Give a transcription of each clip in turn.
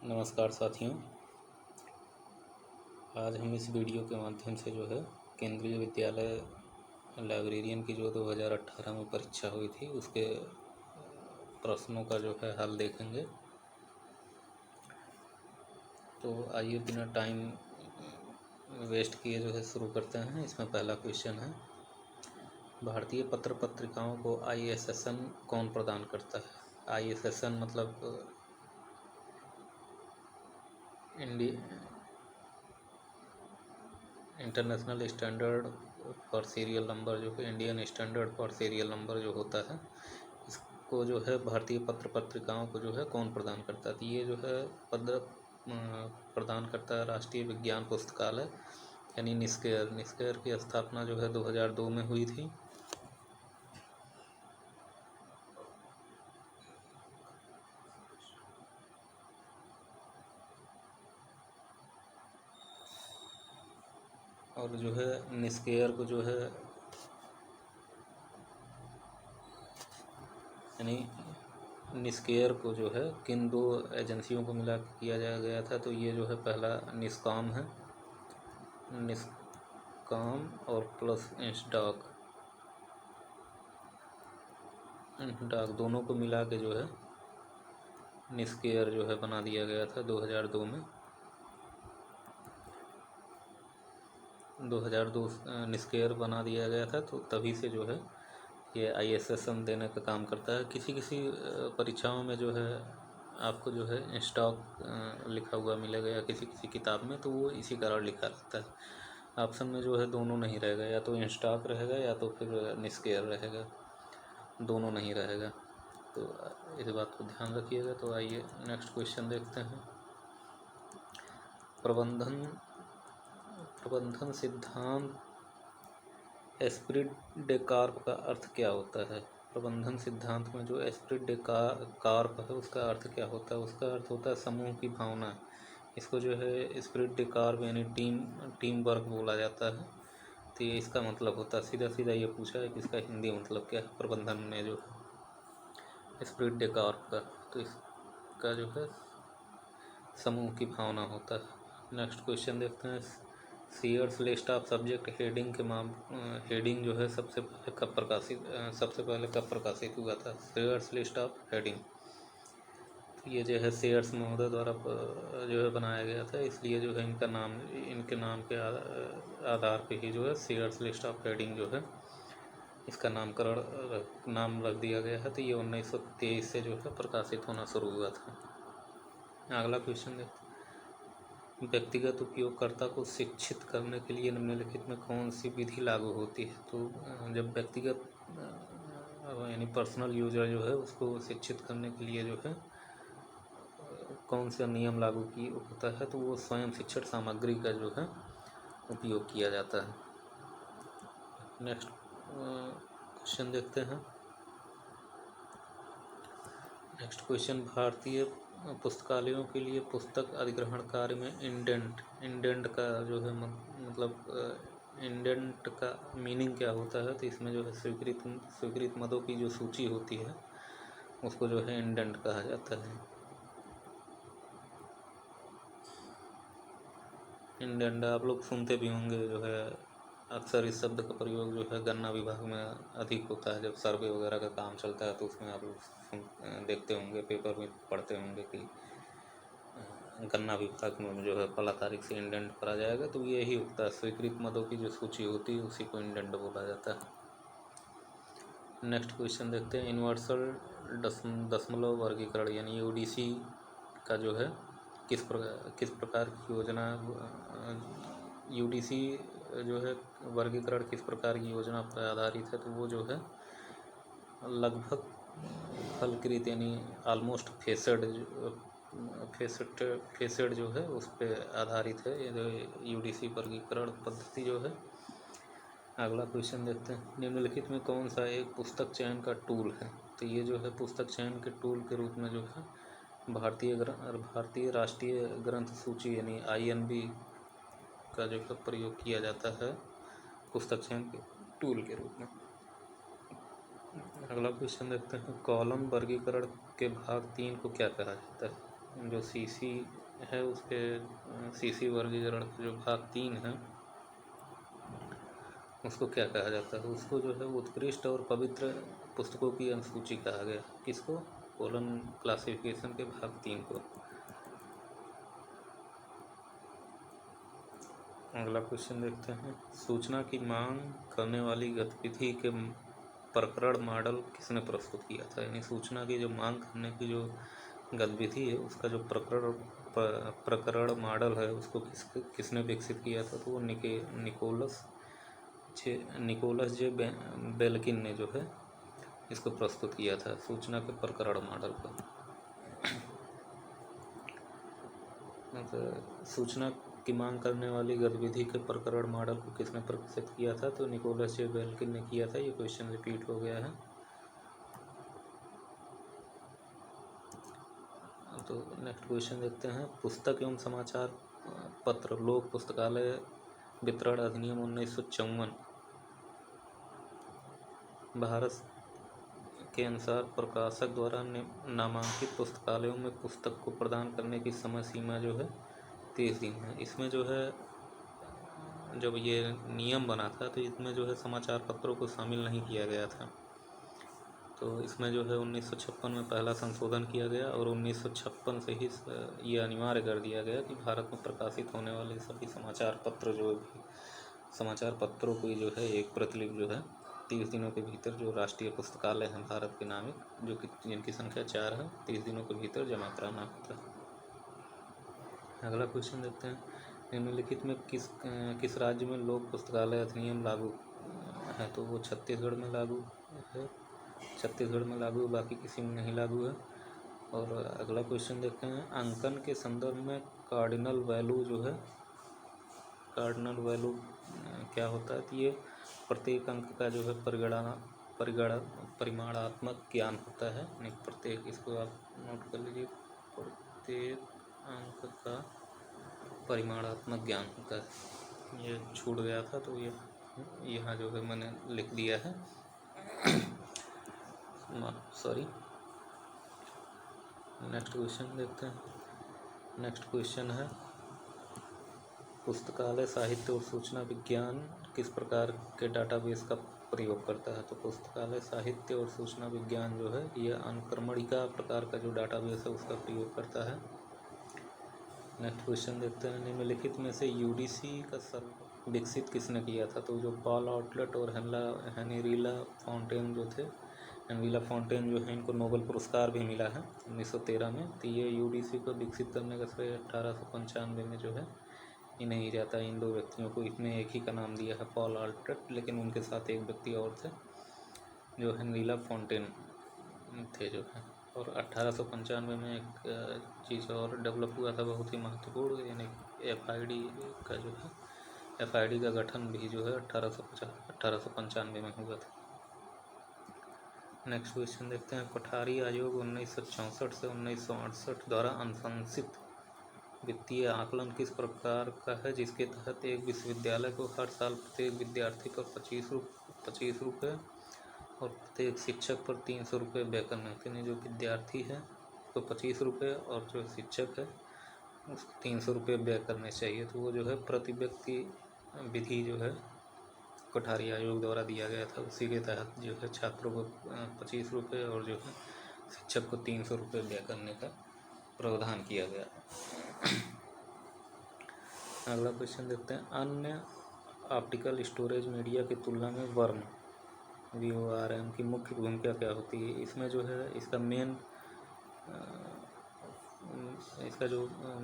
नमस्कार साथियों। आज हम इस वीडियो के माध्यम से जो है केंद्रीय विद्यालय लाइब्रेरियन की जो 2018 में परीक्षा हुई थी उसके प्रश्नों का जो है हल देखेंगे। तो आइए बिना टाइम वेस्ट किए जो है शुरू करते हैं। इसमें पहला क्वेश्चन है, भारतीय पत्र पत्रिकाओं को ISSN कौन प्रदान करता है? ISSN मतलब international standard for serial number, जो कि Indian standard for serial number जो होता है, इसको जो है भारतीय पत्र पत्रिकाओं को जो है कौन प्रदान करता है? तो ये जो है पद प्रदान करता है राष्ट्रीय विज्ञान पुस्तकालय यानी निस्केयर। निस्केयर की स्थापना जो है 2002 में हुई थी। और जो है निस्केयर को जो है यानी निस्केयर को जो है किन दो एजेंसियों को मिला किया जाया गया था? तो ये जो है पहला निस्कॉम है, निस्कॉम और प्लस इंस्टॉक, दोनों को मिला के जो है निस्केयर जो है बना दिया गया था 2002 में। 2002 निस्केयर बना दिया गया था, तो तभी से जो है ये ISSN देने का काम करता है। किसी किसी परीक्षाओं में जो है आपको जो है स्टॉक लिखा हुआ मिलेगा या किसी किसी किताब में, तो वो इसी कारण लिखा रहता है। ऑप्शन में जो है दोनों नहीं रहेगा, या तो स्टॉक रहेगा या तो फिर निस्केयर रहेगा, दोनों नहीं रहेगा। तो इस बात को ध्यान रखिएगा। तो आइए नेक्स्ट क्वेश्चन देखते हैं। प्रबंधन सिद्धांत एस्पिरिट डेकार्प का अर्थ क्या होता है? प्रबंधन सिद्धांत में जो एस्पिरिट डेकार्प है उसका अर्थ क्या होता है? उसका अर्थ होता है समूह की भावना। इसको जो है एस्पिरिट डेकार्प यानी टीम वर्क बोला जाता है। तो ये इसका मतलब होता है। सीधा सीधा ये पूछा है कि इसका हिंदी मतलब क्या है प्रबंधन में जो एस्पिरिट डेकार्प का, तो इसका जो है समूह की भावना होता है। नेक्स्ट क्वेश्चन देखते हैं। Sears list of subject heading के हेडिंग जो है सबसे पहले कब प्रकाशित हुआ था? सीयर्स लिस्ट ऑफ हेडिंग, ये जो है सीयर्स महोदय द्वारा जो है बनाया गया था, इसलिए जो है इनके नाम के आधार पे ही जो है सीयर्स लिस्ट ऑफ हेडिंग जो है इसका नाम रख दिया गया है। तो ये 1923 से जो है प्रकाशित होना शुरू हुआ था। अगला क्वेश्चन देखते हैं। व्यक्तिगत उपयोगकर्ता को शिक्षित करने के लिए निम्नलिखित में कौन सी विधि लागू होती है? तो जब व्यक्तिगत यानी पर्सनल यूजर जो है उसको शिक्षित करने के लिए जो है कौन सा नियम लागू होता है? तो वो स्वयं शिक्षण सामग्री का जो है उपयोग किया जाता है। नेक्स्ट क्वेश्चन देखते हैं। नेक्स्ट क्वेश्चन, भारतीय पुस्तकालयों के लिए पुस्तक अधिग्रहण कार्य में इंडेंट का जो है मतलब इंडेंट का मीनिंग क्या होता है? तो इसमें जो है स्वीकृत मदों की जो सूची होती है उसको जो है इंडेंट कहा जाता है। इंडेंट आप लोग सुनते भी होंगे, जो है अक्सर इस शब्द का प्रयोग जो है गन्ना विभाग में अधिक होता है। जब सर्वे वगैरह का काम चलता है तो उसमें आप लोग देखते होंगे, पेपर में पढ़ते होंगे कि गन्ना विभाग में जो है फला तारीख से इंडेंट करा जाएगा। तो यही होता है, स्वीकृत मदों की जो सूची होती है उसी को इंडेंट बोला जाता है। नेक्स्ट क्वेश्चन देखते हैं। यूनिवर्सल दशमलव वर्गीकरण यानी UDC का जो है किस प्रकार की योजना, UDC जो है वर्गीकरण किस प्रकार की योजना पर आधारित है? तो वो जो है लगभग फलकृत यानी ऑलमोस्ट फेसेड जो है उस पर आधारित है ये जो UDC वर्गीकरण पद्धति जो है। अगला क्वेश्चन देखते हैं। निम्नलिखित में कौन सा एक पुस्तक चयन का टूल है? तो ये जो है पुस्तक चयन के टूल के रूप में जो है भारतीय राष्ट्रीय ग्रंथ सूची यानी INB का जो है प्रयोग किया जाता है पुस्तक चयन के टूल के रूप में। अगला क्वेश्चन देखते हैं। कॉलम वर्गीकरण के भाग 3 को क्या कहा जाता है? जो सीसी है उसके सीसी वर्गीकरण का जो भाग 3 है उसको क्या कहा जाता है? उसको जो है उत्कृष्ट और पवित्र पुस्तकों की अनुसूची कहा गया। किसको? कोलन क्लासिफिकेशन के भाग 3 को। अगला क्वेश्चन देखते हैं। सूचना की मांग करने वाली गतिविधि के प्रकरण मॉडल किसने प्रस्तुत किया था? यानी सूचना की जो मांग करने की जो गतिविधि है उसका जो प्रकरण मॉडल है उसको किसने विकसित किया था? तो वो निकोलस जे बेल्किन ने जो है इसको प्रस्तुत किया था, सूचना के प्रकरण मॉडल को। मतलब सूचना की मांग करने वाली गतिविधि के प्रकरण मॉडल को किसने प्रकाशित किया था? तो निकोलस जे बेल्किन ने किया था। ये क्वेश्चन रिपीट हो गया है। तो नेक्स्ट क्वेश्चन देखते हैं। पुस्तक एवं समाचार पत्र लोक पुस्तकालय वितरण अधिनियम 1954 भारत के अनुसार प्रकाशक द्वारा नामांकित पुस्तकालयों में पुस्तक को प्रदान करने की समय सीमा जो है 30 दिन है। इसमें जो है जब ये नियम बना था तो इसमें जो है समाचार पत्रों को शामिल नहीं किया गया था। तो इसमें जो है 1956 में पहला संशोधन किया गया और 1956 से ही ये अनिवार्य कर दिया गया कि भारत में प्रकाशित होने वाले सभी समाचार पत्र जो भी समाचार पत्रों की जो है एक प्रतिलिपि जो है 30 दिनों के भीतर जो राष्ट्रीय पुस्तकालय हैं भारत के नामिक जो कि जिनकी संख्या 4 है 30 दिनों के भीतर जमा कराना होता है। अगला क्वेश्चन देखते हैं। निम्नलिखित में किस राज्य में लोक पुस्तकालय अधिनियम लागू है? तो वो छत्तीसगढ़ में लागू है। छत्तीसगढ़ में लागू, बाकी किसी में नहीं लागू है। और अगला क्वेश्चन देखते हैं। अंकन के संदर्भ में कार्डिनल वैल्यू जो है कार्डिनल वैल्यू क्या होता है? तो ये प्रत्येक अंक का जो है परिमाणात्मक ज्ञान होता है। यानी प्रत्येक, इसको आप नोट कर लीजिए, प्रत्येक अंक का परिमाणात्मक ज्ञान होता है। ये छूट गया था तो ये यहाँ जो है मैंने लिख दिया है, सॉरी। नेक्स्ट क्वेश्चन देखते हैं। नेक्स्ट क्वेश्चन है पुस्तकालय साहित्य और सूचना विज्ञान किस प्रकार के डाटाबेस का प्रयोग करता है? तो पुस्तकालय साहित्य और सूचना विज्ञान जो है यह अनुक्रमणिका प्रकार का जो डाटाबेस है उसका प्रयोग करता है। नेक्स्ट क्वेश्चन देखते हैं। निम्नलिखित में से यूडीसी का सर्व विकसित किसने किया था? तो जो पॉल आउटलेट और हेनरिला फॉन्टेन जो थे, हेनरिला फॉन्टेन जो है इनको नोबेल पुरस्कार भी मिला है 1913 में। तो ये यूडीसी को विकसित करने का श्रेय 1895 में जो है इन्हें ही जाता है। इन 2 व्यक्तियों को, इसमें एक ही का नाम दिया है पॉल आल्ट्रेट, लेकिन उनके साथ एक व्यक्ति और थे जो हेनरिला फॉन्टेन थे जो है। और 1895 में एक चीज़ और डेवलप हुआ था बहुत ही महत्वपूर्ण, यानी एफआईडी का जो है एफआईडी का गठन भी जो है 1895 में हुआ था। नेक्स्ट क्वेश्चन देखते हैं। कोठारी आयोग 1964 से 1968 द्वारा अनुशंसित वित्तीय आकलन किस प्रकार का है जिसके तहत एक विश्वविद्यालय को हर साल प्रत्येक विद्यार्थी पर 25 रुपये और प्रत्येक शिक्षक पर 300 रुपये व्यय करने होते हैं? जो विद्यार्थी है तो 25 रुपये और जो शिक्षक है उसको 300 रुपये व्यय करने चाहिए। तो वो जो है प्रति व्यक्ति विधि जो है कोठारी आयोग द्वारा दिया गया था, उसी के तहत जो है छात्रों को 25 रुपये और जो है शिक्षक को 300 रुपये व्यय करने का प्रावधान किया गया। अगला क्वेश्चन देखते हैं। अन्य ऑप्टिकल स्टोरेज मीडिया की तुलना में वर्म VORM की मुख्य भूमिका क्या होती है? इसमें जो है इसका जो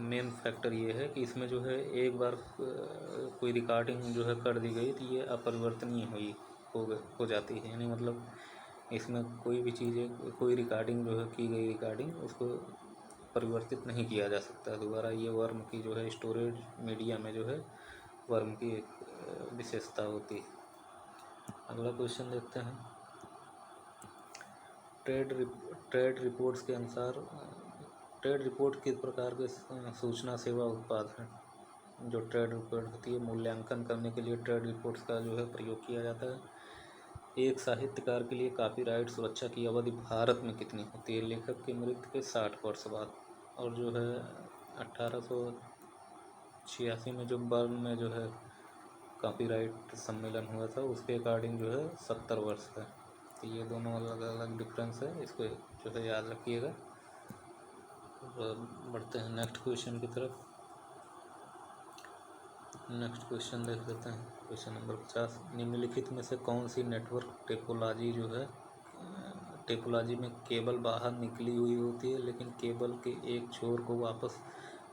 मेन फैक्टर ये है कि इसमें जो है एक बार कोई रिकॉर्डिंग जो है कर दी गई तो ये अपरिवर्तनीय हो जाती है। यानी मतलब इसमें कोई भी चीज़ें, कोई रिकॉर्डिंग जो है की गई रिकॉर्डिंग उसको परिवर्तित नहीं किया जा सकता दोबारा। ये वर्म की जो है स्टोरेज मीडिया में जो है वर्म की एक विशेषता होती है। अगला क्वेश्चन देखते हैं। ट्रेड रिपोर्ट्स के अनुसार ट्रेड रिपोर्ट किस प्रकार के सूचना सेवा उत्पाद हैं? जो ट्रेड रिपोर्ट होती है, मूल्यांकन करने के लिए ट्रेड रिपोर्ट्स का जो है प्रयोग किया जाता है। एक साहित्यकार के लिए कॉपीराइट सुरक्षा की अवधि भारत में कितनी होती है? लेखक की मृत्यु के 60 वर्ष बाद। और जो है 1886 में जो बर्न में जो है कॉपीराइट सम्मेलन हुआ था, उसके अकॉर्डिंग जो है 70 वर्ष है। तो ये दोनों अलग अलग डिफरेंस है, इसको जो है याद रखिएगा। बढ़ते हैं नेक्स्ट क्वेश्चन की तरफ। नेक्स्ट क्वेश्चन देख लेते हैं, क्वेश्चन नंबर 50। निम्नलिखित में से कौन सी नेटवर्क टेपोलॉजी जो है, टेपोलॉजी में केबल बाहर निकली हुई होती है लेकिन केबल के एक छोर को वापस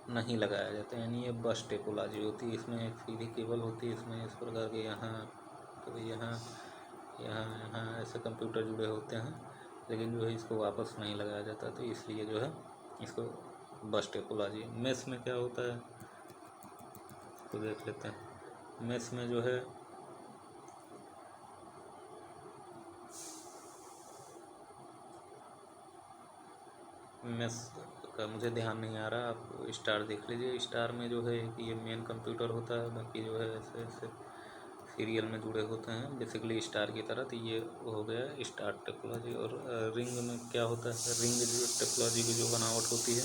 नहीं लगाया जाता, यानी ये बस टेपोलॉजी होती है। इसमें एक सीधी केबल होती है, इसमें इस प्रकार के यहाँ तो यहाँ ऐसे कंप्यूटर जुड़े होते हैं, लेकिन जो है इसको वापस नहीं लगाया जाता, तो इसलिए जो है इसको बस टेपोलॉजी। मेस में क्या होता है तो देख लेते हैं। मेस में जो है मेस का मुझे ध्यान नहीं आ रहा, आप स्टार देख लीजिए। स्टार में जो है ये मेन कंप्यूटर होता है, बाकी जो है ऐसे ऐसे सीरियल में जुड़े होते हैं बेसिकली स्टार की तरह। तो ये हो गया स्टार टेक्नोलॉजी। और रिंग में क्या होता है, रिंग जो टेक्नोलॉजी की जो बनावट होती है,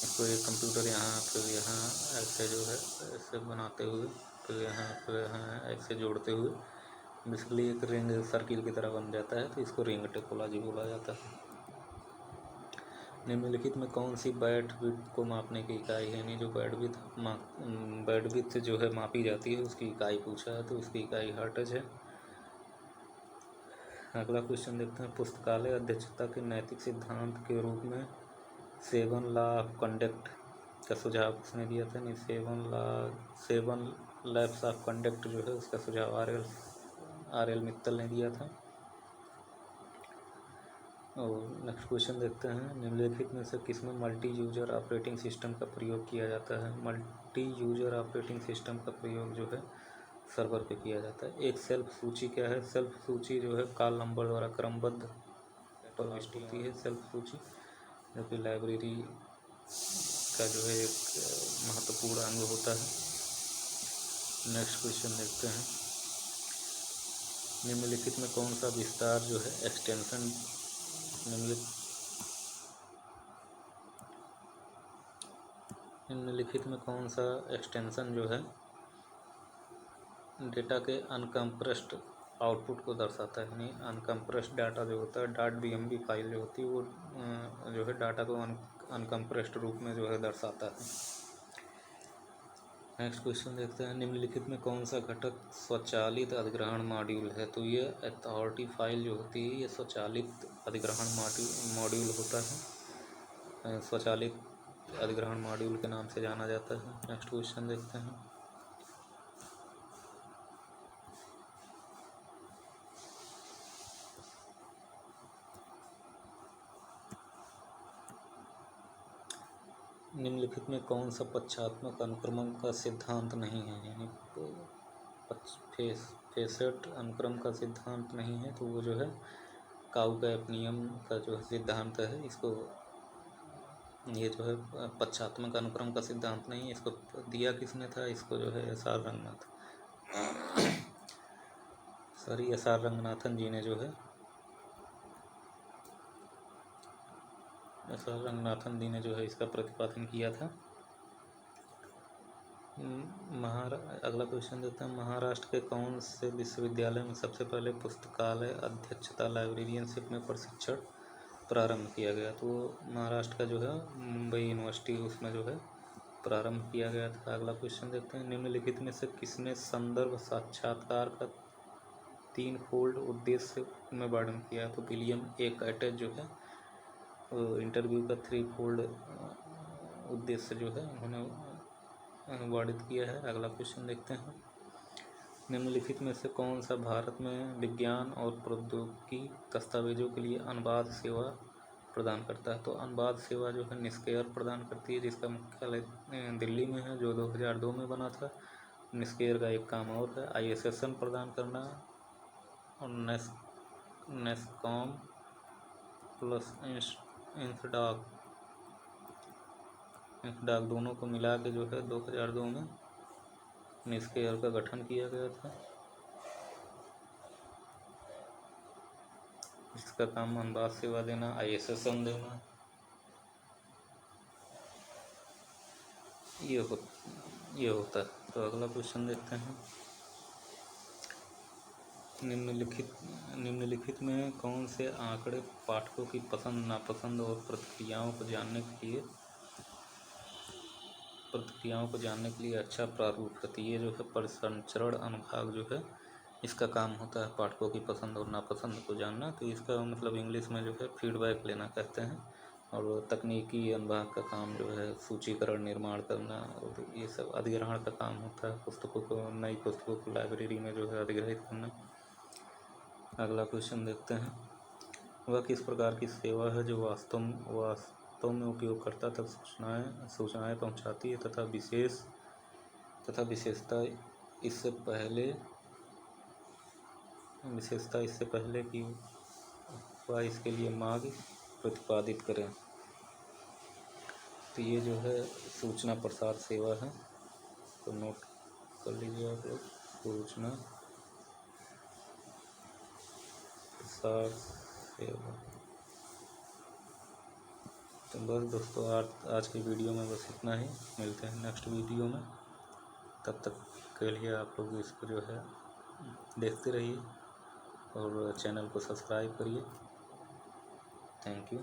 इसको एक कंप्यूटर यहाँ फिर यहाँ ऐसे जो है ऐसे बनाते हुए फिर यहाँ ऐसे जोड़ते हुए बेसिकली एक रिंग सर्किल की तरह बन जाता है, तो इसको रिंग टेक्नोलॉजी बोला जाता है। निम्नलिखित में कौन सी बैंडविड्थ को मापने की इकाई है, यानी जो बैंडविड्थ जो है मापी जाती है उसकी इकाई पूछा है, तो उसकी इकाई हर्ट्ज है। अगला क्वेश्चन देखते हैं। पुस्तकालय अध्यक्षता के नैतिक सिद्धांत के रूप में 7 लॉ ऑफ कंडक्ट का सुझाव किसने दिया था, नहीं 7 लॉस ऑफ कंडक्ट जो है उसका सुझाव आर एल मित्तल ने दिया था। और नेक्स्ट क्वेश्चन देखते हैं। निम्नलिखित में से किसमें मल्टी यूजर ऑपरेटिंग सिस्टम का प्रयोग किया जाता है। मल्टी यूजर ऑपरेटिंग सिस्टम का प्रयोग जो है सर्वर पे किया जाता है। एक सेल्फ सूची क्या है, सेल्फ सूची जो है कॉल नंबर द्वारा क्रमबद्ध प्रविष्टि होती है। सेल्फ सूची जो कि लाइब्रेरी का जो है एक महत्वपूर्ण अंग होता है। नेक्स्ट क्वेश्चन देखते हैं। निम्नलिखित में कौन सा विस्तार जो है एक्सटेंशन निम्नलिखित में कौन सा एक्सटेंशन जो है डेटा के अनकम्प्रेस्ड आउटपुट को दर्शाता है, यानी अनकम्प्रेस्ड डाटा जो होता है, .bmb फाइल जो होती है वो जो है डाटा को अनकम्प्रेस्ड रूप में जो है दर्शाता है। नेक्स्ट क्वेश्चन देखते हैं। निम्नलिखित में कौन सा घटक स्वचालित अधिग्रहण मॉड्यूल है, तो ये अथॉरिटी फाइल जो होती है ये स्वचालित अधिग्रहण मॉड्यूल होता है, स्वचालित अधिग्रहण मॉड्यूल के नाम से जाना जाता है। नेक्स्ट क्वेश्चन देखते हैं। निम्नलिखित में कौन सा पक्षात्मक अनुक्रमण का सिद्धांत नहीं है, यानी फेसेट अनुक्रम का सिद्धांत नहीं है, तो वो जो है काउकैप नियम का जो सिद्धांत है, इसको ये जो है पक्षात्मक अनुक्रम का सिद्धांत नहीं है। इसको दिया किसने था, इसको जो है एस आर रंगनाथन जी ने जो है इसका प्रतिपादन किया था। अगला क्वेश्चन देते हैं। महाराष्ट्र के कौन से विश्वविद्यालय में सबसे पहले पुस्तकालय अध्यक्षता लाइब्रेरियनशिप में प्रशिक्षण प्रारंभ किया गया, तो महाराष्ट्र का जो है मुंबई यूनिवर्सिटी उसमें जो है प्रारंभ किया गया था। अगला क्वेश्चन देखते हैं। निम्नलिखित में से किसने संदर्भ साक्षात्कार का 3 फोल्ड उद्देश्य में वर्णन किया, तो विलियम ए कैटेज जो है इंटरव्यू का 3 फोल्ड उद्देश्य जो है उन्होंने वर्णित किया है। अगला क्वेश्चन देखते हैं। निम्नलिखित में से कौन सा भारत में विज्ञान और प्रौद्योगिकी दस्तावेजों के लिए अनुवाद सेवा प्रदान करता है, तो अनुवाद सेवा जो है निस्केयर प्रदान करती है, जिसका मुख्यालय दिल्ली में है, जो 2002 में बना था। निस्केयर का एक काम और है ISSN प्रदान करना, और नेस्कॉम प्लस इंसडाक दोनों को मिला के जो है 2002 में निस्केयर का गठन किया गया था। इसका काम अनुवाद सेवा देना, ISSN देना। ये हो ये होता है। तो अगला क्वेश्चन देखते हैं। निम्नलिखित में कौन से आंकड़े पाठकों की पसंद नापसंद और प्रतिक्रियाओं को जानने के लिए अच्छा प्रारूप है? तो ये जो है परिसंचरण अनुभाग जो है इसका काम होता है पाठकों की पसंद और नापसंद को जानना। तो इसका मतलब इंग्लिश में जो है फीडबैक लेना कहते हैं। और तकनीकी अनुभाग का काम जो है सूचीकरण निर्माण करना और ये सब अधिग्रहण का काम होता है, पुस्तकों को नई पुस्तकों को लाइब्रेरी में जो है अधिग्रहित करना। अगला क्वेश्चन देखते हैं। वह किस प्रकार की सेवा है जो वास्तव में उपयोगकर्ता तक सूचनाएं पहुंचाती है तथा विशेषता इससे पहले कि वह इसके लिए मार्ग प्रतिपादित करें? तो ये जो है सूचना प्रसार सेवा है। तो नोट कर लीजिए आप लोग, सूचना प्रसार सेवा। तो बस दोस्तों आज की वीडियो में बस इतना ही। मिलते हैं नेक्स्ट वीडियो में। तब तक के लिए आप लोग इसको जो है देखते रहिए और चैनल को सब्सक्राइब करिए। Thank you.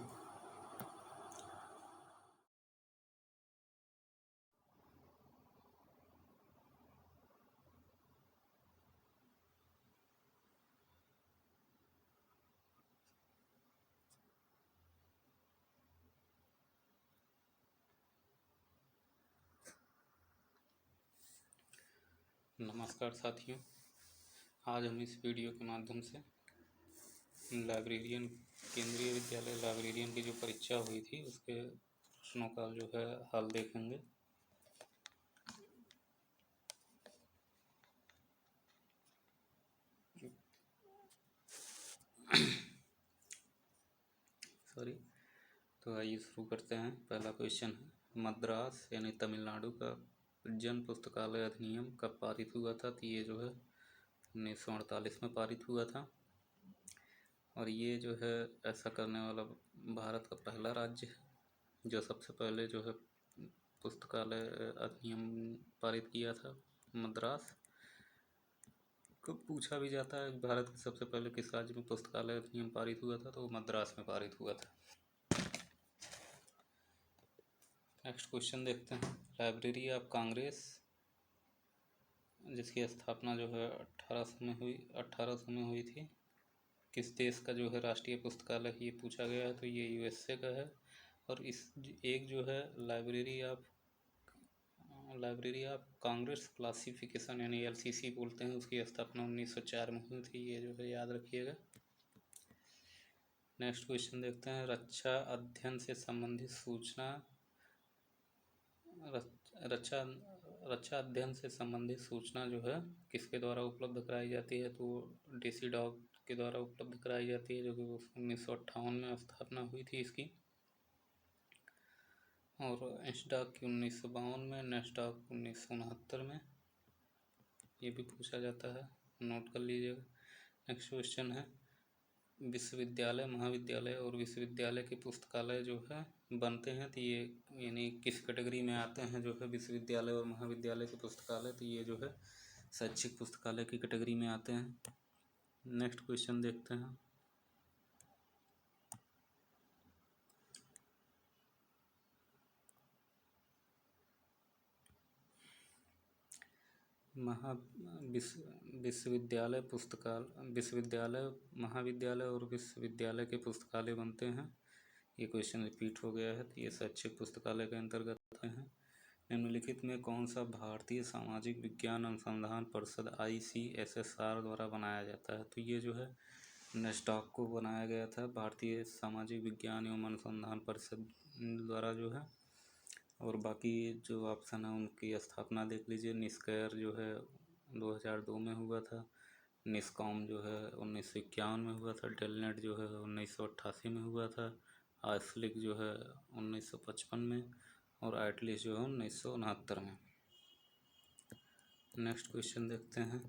नमस्कार साथियों, आज हम इस वीडियो के माध्यम से केंद्रीय विद्यालय लाइब्रेरियन की जो परीक्षा हुई थी उसके प्रश्नों का जो है हल देखेंगे। सॉरी। तो आइए शुरू करते हैं। पहला क्वेश्चन है, मद्रास यानी तमिलनाडु का जन पुस्तकालय अधिनियम कब पारित हुआ था? तो ये जो है 1948 में पारित हुआ था। और ये जो है ऐसा करने वाला भारत का पहला राज्य है जो सबसे पहले जो है पुस्तकालय अधिनियम पारित किया था। मद्रास को पूछा भी जाता है भारत के सबसे पहले किस राज्य में पुस्तकालय अधिनियम पारित हुआ था, तो वो मद्रास में पारित हुआ था। नेक्स्ट क्वेश्चन देखते हैं। लाइब्रेरी ऑफ कांग्रेस जिसकी स्थापना जो है 1800 में हुई थी, किस देश का जो है राष्ट्रीय पुस्तकालय ये पूछा गया है? तो ये यूएसए का है। और इस एक जो है लाइब्रेरी ऑफ कांग्रेस क्लासिफिकेशन यानी एलसीसी बोलते हैं, उसकी स्थापना 1904 में हुई थी। ये जो है याद रखिएगा। नेक्स्ट क्वेश्चन देखते हैं। रक्षा अध्ययन से संबंधित सूचना रक्षा अध्ययन से संबंधित सूचना जो है किसके द्वारा उपलब्ध कराई जाती है? तो डेसीडॉग के द्वारा उपलब्ध कराई जाती है, जो कि 1958 में स्थापना हुई थी इसकी। और एसडॉग की 1952 में, नेस्डॉग 1969 में। ये भी पूछा जाता है, नोट कर लीजिएगा। नेक्स्ट क्वेश्चन है, विश्वविद्यालय, महाविद्यालय और विश्वविद्यालय के पुस्तकालय जो है बनते हैं, तो ये यानी किस कैटेगरी में आते हैं जो है विश्वविद्यालय और महाविद्यालय के पुस्तकालय? तो ये जो है शैक्षिक पुस्तकालय की कैटेगरी में आते हैं। नेक्स्ट क्वेश्चन देखते हैं। विश्वविद्यालय, महाविद्यालय और विश्वविद्यालय के पुस्तकालय बनते हैं। ये क्वेश्चन रिपीट हो गया है, तो ये शैक्षिक पुस्तकालय के अंतर्गत आते हैं। निम्नलिखित में कौन सा भारतीय सामाजिक विज्ञान अनुसंधान परिषद ICSSR द्वारा बनाया जाता है? तो ये जो है नेस्टॉक को बनाया गया था, भारतीय सामाजिक विज्ञान एवं अनुसंधान परिषद द्वारा जो है। और बाकी जो ऑप्शन है उनकी स्थापना देख लीजिए। निष्कैर जो है 2002 में हुआ था, निस्कॉम जो है 1951 में हुआ था, टेलनेट जो है 1988 में हुआ था, आइफ्लिक जो है 1955 में, और आइटलिस जो है 1969 में। नेक्स्ट क्वेश्चन देखते हैं।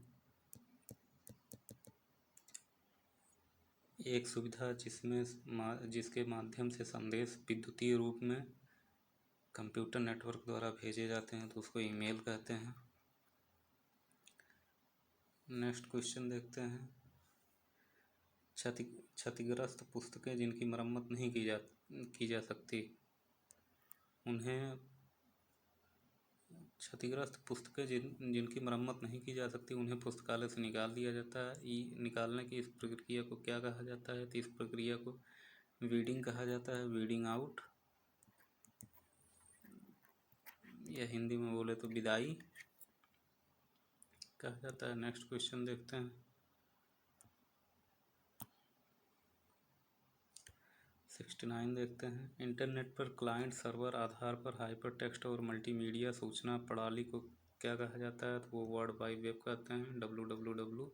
एक सुविधा जिसके माध्यम से संदेश विद्युतीय रूप में कंप्यूटर नेटवर्क द्वारा भेजे जाते हैं तो उसको ईमेल कहते हैं। नेक्स्ट क्वेश्चन देखते हैं। क्षतिग्रस्त पुस्तकें जिनकी मरम्मत नहीं की जा सकती उन्हें क्षतिग्रस्त पुस्तकें जिनकी मरम्मत नहीं की जा सकती उन्हें पुस्तकालय से निकाल दिया जाता है। निकालने की इस प्रक्रिया को क्या कहा जाता है? तो इस प्रक्रिया को वीडिंग कहा जाता है, वीडिंग आउट, या हिंदी में बोले तो विदाई कहा जाता है। नेक्स्ट क्वेश्चन देखते हैं। 69 देखते हैं। इंटरनेट पर क्लाइंट सर्वर आधार पर हाइपरटेक्स्ट और मल्टीमीडिया सूचना प्रणाली को क्या कहा जाता है? तो वो वर्ल्ड वाइड वेब कहते हैं, WWW,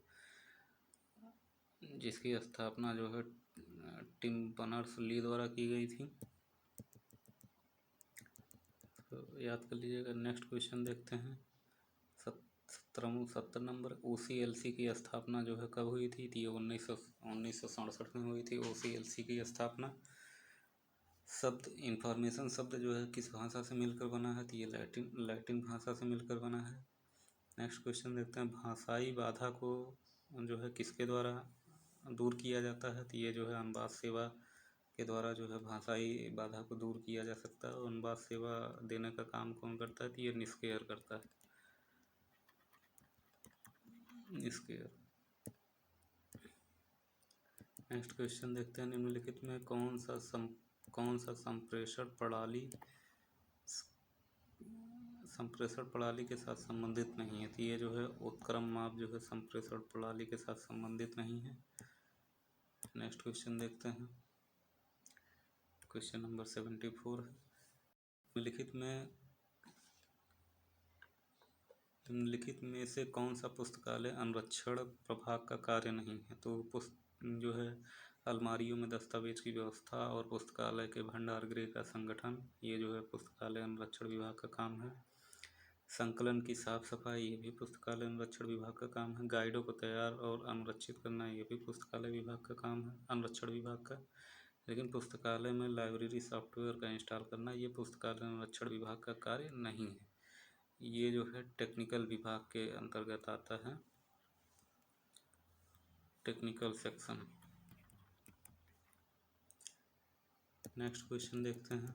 जिसकी स्थापना जो है टिम बर्नर्स-ली द्वारा की गई थी। तो याद कर लीजिएगा। नेक्स्ट क्वेश्चन देखते हैं। 70 नंबर। OCLC की स्थापना जो है कब हुई थी? तो ये 1967 में हुई थी OCLC की स्थापना। शब्द इंफॉर्मेशन शब्द जो है किस भाषा से मिलकर बना है? तो ये लैटिन भाषा से मिलकर बना है। नेक्स्ट क्वेश्चन देखते हैं। भाषाई बाधा को जो है किसके द्वारा दूर किया जाता है? तो ये जो है अनुवाद सेवा के द्वारा जो है भाषाई बाधा को दूर किया जा सकता है। और अनुवाद सेवा देने का काम कौन करता है? तो ये निस्केयर करता है, निस्केयर। नेक्स्ट क्वेश्चन देखते हैं। निम्नलिखित में कौन सा संप्रेषण प्रणाली के साथ संबंधित नहीं है? तो ये जो है उत्क्रम माप जो है संप्रेषण प्रणाली के साथ संबंधित नहीं है। नेक्स्ट क्वेश्चन देखते हैं। क्वेश्चन नंबर 74 है। निम्नलिखित में से कौन सा पुस्तकालय अनुरक्षण प्रभाग का कार्य नहीं है? तो जो है अलमारियों में दस्तावेज की व्यवस्था और पुस्तकालय के भंडार गृह का संगठन, ये जो है पुस्तकालय अनुरक्षण विभाग का काम है। संकलन की साफ सफाई, ये भी पुस्तकालय अनुरक्षण विभाग का काम है। गाइडों को तैयार और अनुरक्षित करना, ये भी पुस्तकालय विभाग का काम है, अनुरक्षण विभाग का। लेकिन पुस्तकालय में लाइब्रेरी सॉफ्टवेयर का इंस्टॉल करना, ये पुस्तकालय अनुरक्षण विभाग का कार्य नहीं है। ये जो है टेक्निकल विभाग के अंतर्गत आता है, टेक्निकल सेक्शन। नेक्स्ट क्वेश्चन देखते हैं।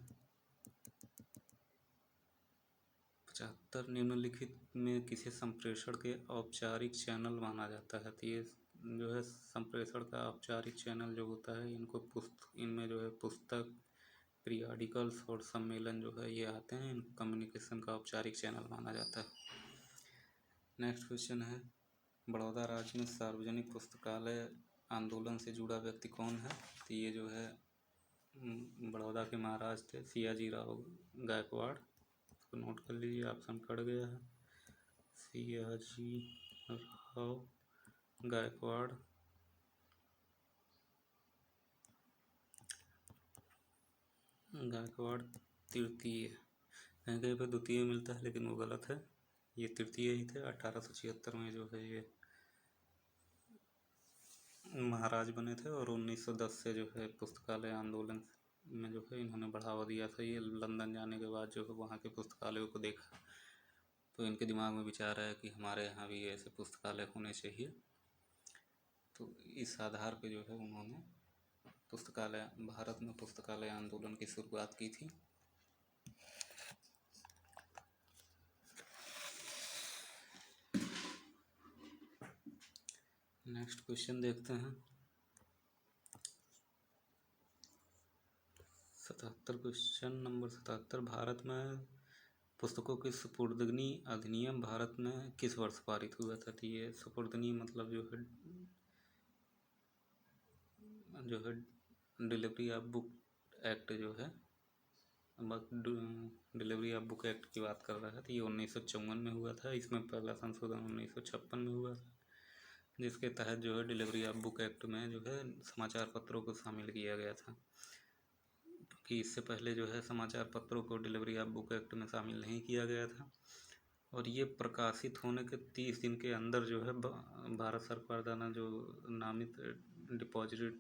75। निम्नलिखित में किसे संप्रेषण के औपचारिक चैनल माना जाता है? तो ये जो है संप्रेषण का औपचारिक चैनल जो होता है, इनमें जो है पुस्तक, पीरियडिकल्स और सम्मेलन जो है ये आते हैं। इन कम्युनिकेशन का औपचारिक चैनल माना जाता है। नेक्स्ट क्वेश्चन है। बड़ौदा राज्य में सार्वजनिक पुस्तकालय आंदोलन से जुड़ा व्यक्ति कौन है? तो ये जो है बड़ौदा के महाराज थे सियाजीराव गायकवाड़। इसको नोट कर लीजिए, ऑप्शन कट गया है। सियाजीराव गायकवाड़। गायकवाड़ तृतीय, कहीं कहीं पर द्वितीय मिलता है लेकिन वो गलत है, ये तृतीय ही थे। 1876 में जो है ये महाराज बने थे और 1910 से जो है पुस्तकालय आंदोलन में जो है इन्होंने बढ़ावा दिया था। ये लंदन जाने के बाद जो है वहाँ के पुस्तकालयों को देखा तो इनके दिमाग में विचार आया कि हमारे यहाँ भी ऐसे पुस्तकालय होने चाहिए। तो इस आधार पे जो है उन्होंने भारत में पुस्तकालय आंदोलन की शुरुआत की थी। नेक्स्ट क्वेश्चन देखते हैं। 77। Question number 77। भारत में पुस्तकों की सुपुर्दगी अधिनियम भारत में किस वर्ष पारित हुआ था? तो ये सुपुर्दगी मतलब जो है डिलीवरी ऑफ बुक एक्ट जो है, डिलीवरी ऑफ बुक एक्ट की बात कर रहा है। तो ये 1954 में हुआ था। इसमें पहला संशोधन 1956 में हुआ था, जिसके तहत जो है डिलीवरी ऑफ बुक एक्ट में जो है समाचार पत्रों को शामिल किया गया था। कि इससे पहले जो है समाचार पत्रों को डिलीवरी ऑफ बुक एक्ट में शामिल नहीं किया गया था। और ये प्रकाशित होने के 30 दिन के अंदर जो है भारत सरकार द्वारा जो नामित डिपॉजिट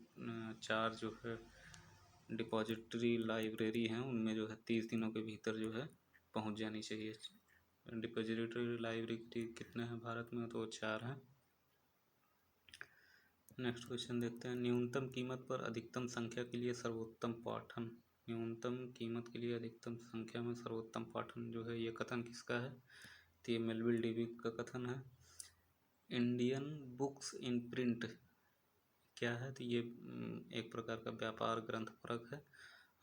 चार्ज जो है डिपॉजिटरी लाइब्रेरी हैं उनमें जो है 30 दिनों के भीतर जो है पहुंच जानी चाहिए। डिपॉजिटरी लाइब्रेरी कितने हैं भारत में? तो 4 हैं। नेक्स्ट क्वेश्चन देखते हैं, न्यूनतम कीमत पर अधिकतम संख्या के लिए सर्वोत्तम पाठन। न्यूनतम कीमत के लिए अधिकतम संख्या में सर्वोत्तम पाठन जो है, ये कथन किसका है? तो ये मेलविल डेविड का कथन है। इंडियन बुक्स इन प्रिंट क्या है? तो ये एक प्रकार का व्यापार ग्रंथ परक है।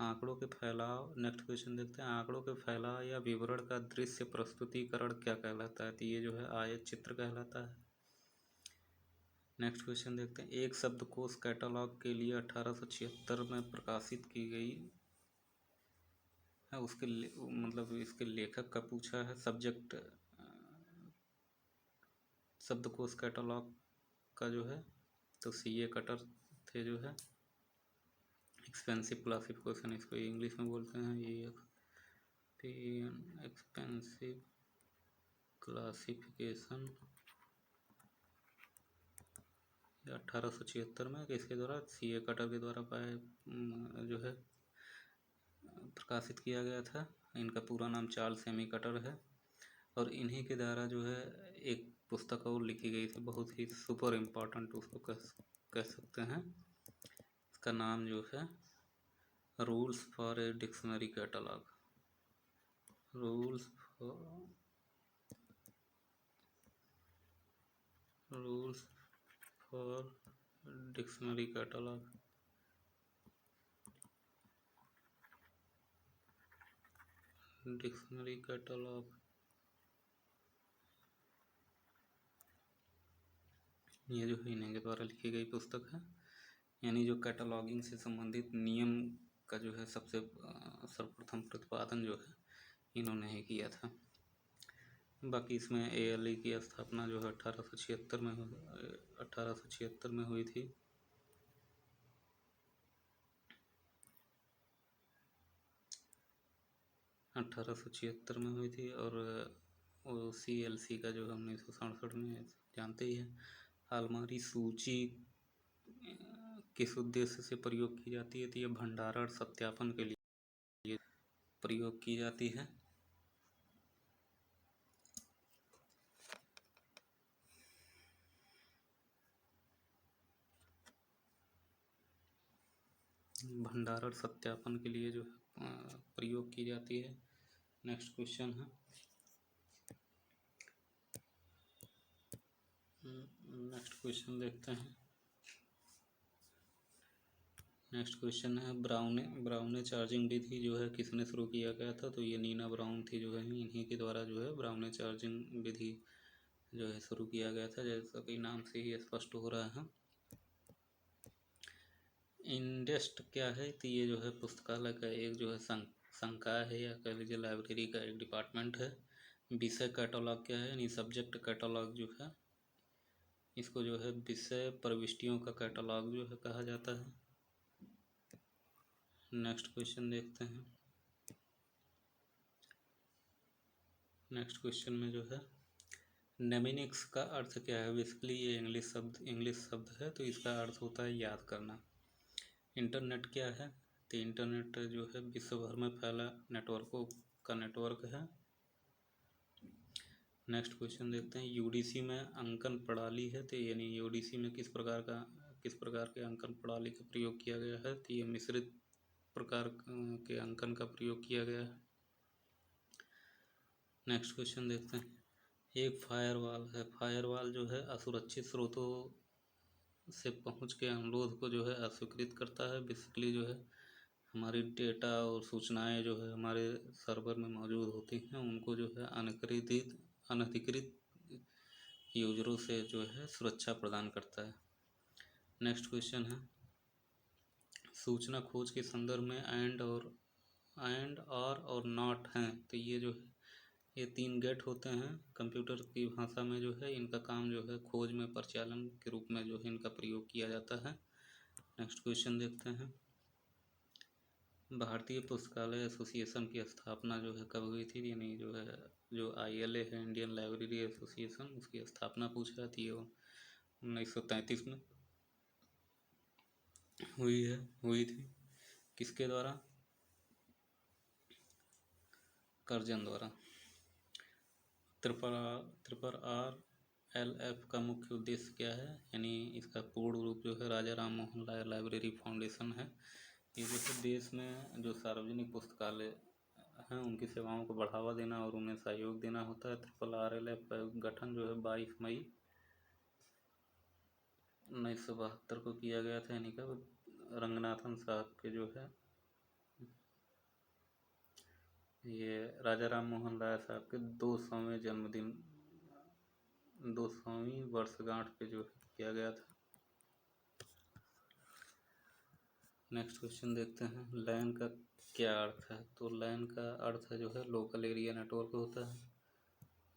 आंकड़ों के फैलाव, नेक्स्ट क्वेश्चन देखते हैं, आंकड़ों के फैलाव या विवरण का दृश्य प्रस्तुतिकरण क्या कहलाता है? तो ये जो है आयत चित्र कहलाता है। नेक्स्ट क्वेश्चन देखते हैं, एक शब्दकोश कैटलॉग के लिए 1876 में प्रकाशित की गई है, उसके मतलब इसके लेखक का पूछा है। सब्जेक्ट शब्दकोश कैटलॉग का जो है तो C.A. कटर थे जो है। एक्सपेंसिव क्लासिफिकेशन इसको इंग्लिश में बोलते हैं, ये एक्सपेंसिव क्लासिफिकेशन 1876 में किसके द्वारा? C.A. कटर के द्वारा जो है प्रकाशित किया गया था। इनका पूरा नाम चार्ल्स एमी कटर है और इन्हीं के द्वारा जो है एक पुस्तक और लिखी गई थी, बहुत ही सुपर इम्पोर्टेंट उसको कह सकते हैं। इसका नाम जो है rules for a dictionary catalogue. Rules for dictionary catalogue. Dictionary catalogue ये जो है इन्हीं के द्वारा लिखी गई पुस्तक है। यानी जो कैटलॉगिंग से संबंधित नियम का जो है सबसे सर्वप्रथम प्रतिपादन जो है इन्होंने ही किया था। बाकी इसमें ALE की स्थापना जो है 1876 में हुई थी। में हुई थी और CLC का जो है 1967 में जानते ही है। अलमारी सूची किस उद्देश्य से प्रयोग की जाती है? तो ये भंडारण सत्यापन के लिए प्रयोग की जाती है। भंडारण सत्यापन के लिए जो है प्रयोग की जाती है। नेक्स्ट क्वेश्चन है, नेक्स्ट क्वेश्चन देखते हैं। नेक्स्ट क्वेश्चन है, ब्राउने चार्जिंग विधि जो है किसने शुरू किया गया था? तो ये नीना ब्राउन थी जो है, इन्हीं के द्वारा जो है ब्राउने चार्जिंग विधि जो है शुरू किया गया था, जैसा कि नाम से ही स्पष्ट हो रहा है। इंडेस्ट क्या है? तो ये जो है पुस्तकालय का एक जो है संकाय है या कह लीजिए लाइब्रेरी का एक डिपार्टमेंट है। विषय कैटलॉग क्या है? यानी सब्जेक्ट कैटलॉग जो है इसको जो है विषय प्रविष्टियों का कैटलॉग जो है कहा जाता है। नेक्स्ट क्वेश्चन देखते हैं। नेक्स्ट क्वेश्चन में जो है नेमिनिक्स का अर्थ क्या है? बेसिकली ये इंग्लिश शब्द है, तो इसका अर्थ होता है याद करना। इंटरनेट क्या है? तो इंटरनेट जो है विश्व भर में फैला नेटवर्कों का नेटवर्क है। नेक्स्ट क्वेश्चन देखते हैं, यूडीसी में अंकन प्रणाली है, तो यानी यूडीसी में किस प्रकार के अंकन प्रणाली का प्रयोग किया गया है? तो ये मिश्रित प्रकार के अंकन का प्रयोग किया गया है। नेक्स्ट क्वेश्चन देखते हैं, एक फायरवॉल है। फायरवॉल जो है असुरक्षित स्रोतों से पहुंच के अनुरोध को जो है अस्वीकृत करता है। बेसिकली जो है हमारी डेटा और सूचनाएं जो है हमारे सर्वर में मौजूद होती हैं उनको जो है अनधिकृत यूजरों से जो है सुरक्षा प्रदान करता है। नेक्स्ट क्वेश्चन है, सूचना खोज के संदर्भ में एंड और नॉट हैं, तो ये जो है ये 3 गेट होते हैं कंप्यूटर की भाषा में जो है इनका काम जो है खोज में परिचालन के रूप में जो है इनका प्रयोग किया जाता है। नेक्स्ट क्वेश्चन देखते हैं, भारतीय पुस्तकालय एसोसिएशन की स्थापना जो है कब हुई थी? यानी जो है जो ILA है, इंडियन लाइब्रेरी एसोसिएशन, उसकी स्थापना पूछा थी 1933 में हुई थी। किसके द्वारा? कर्जन द्वारा। ट्रिपल आर एल एफ का मुख्य उद्देश्य क्या है? यानी इसका पूर्ण रूप जो है राजा राम मोहन राय लाइब्रेरी फाउंडेशन है। ये जो है देश में जो सार्वजनिक पुस्तकालय हैं उनकी सेवाओं को बढ़ावा देना और उन्हें सहयोग देना होता है। ट्रिपल आर एल एफ का गठन जो है 22 मई 1972 को किया गया था। यानी कब? रंगनाथन साहब के जो है ये राजा राम मोहन राय साहब के 200वें जन्मदिन 200वीं वर्षगांठ पे जो किया गया था। नेक्स्ट क्वेश्चन देखते हैं, लैन का क्या अर्थ है? तो लैन का अर्थ है जो है लोकल एरिया नेटवर्क होता है।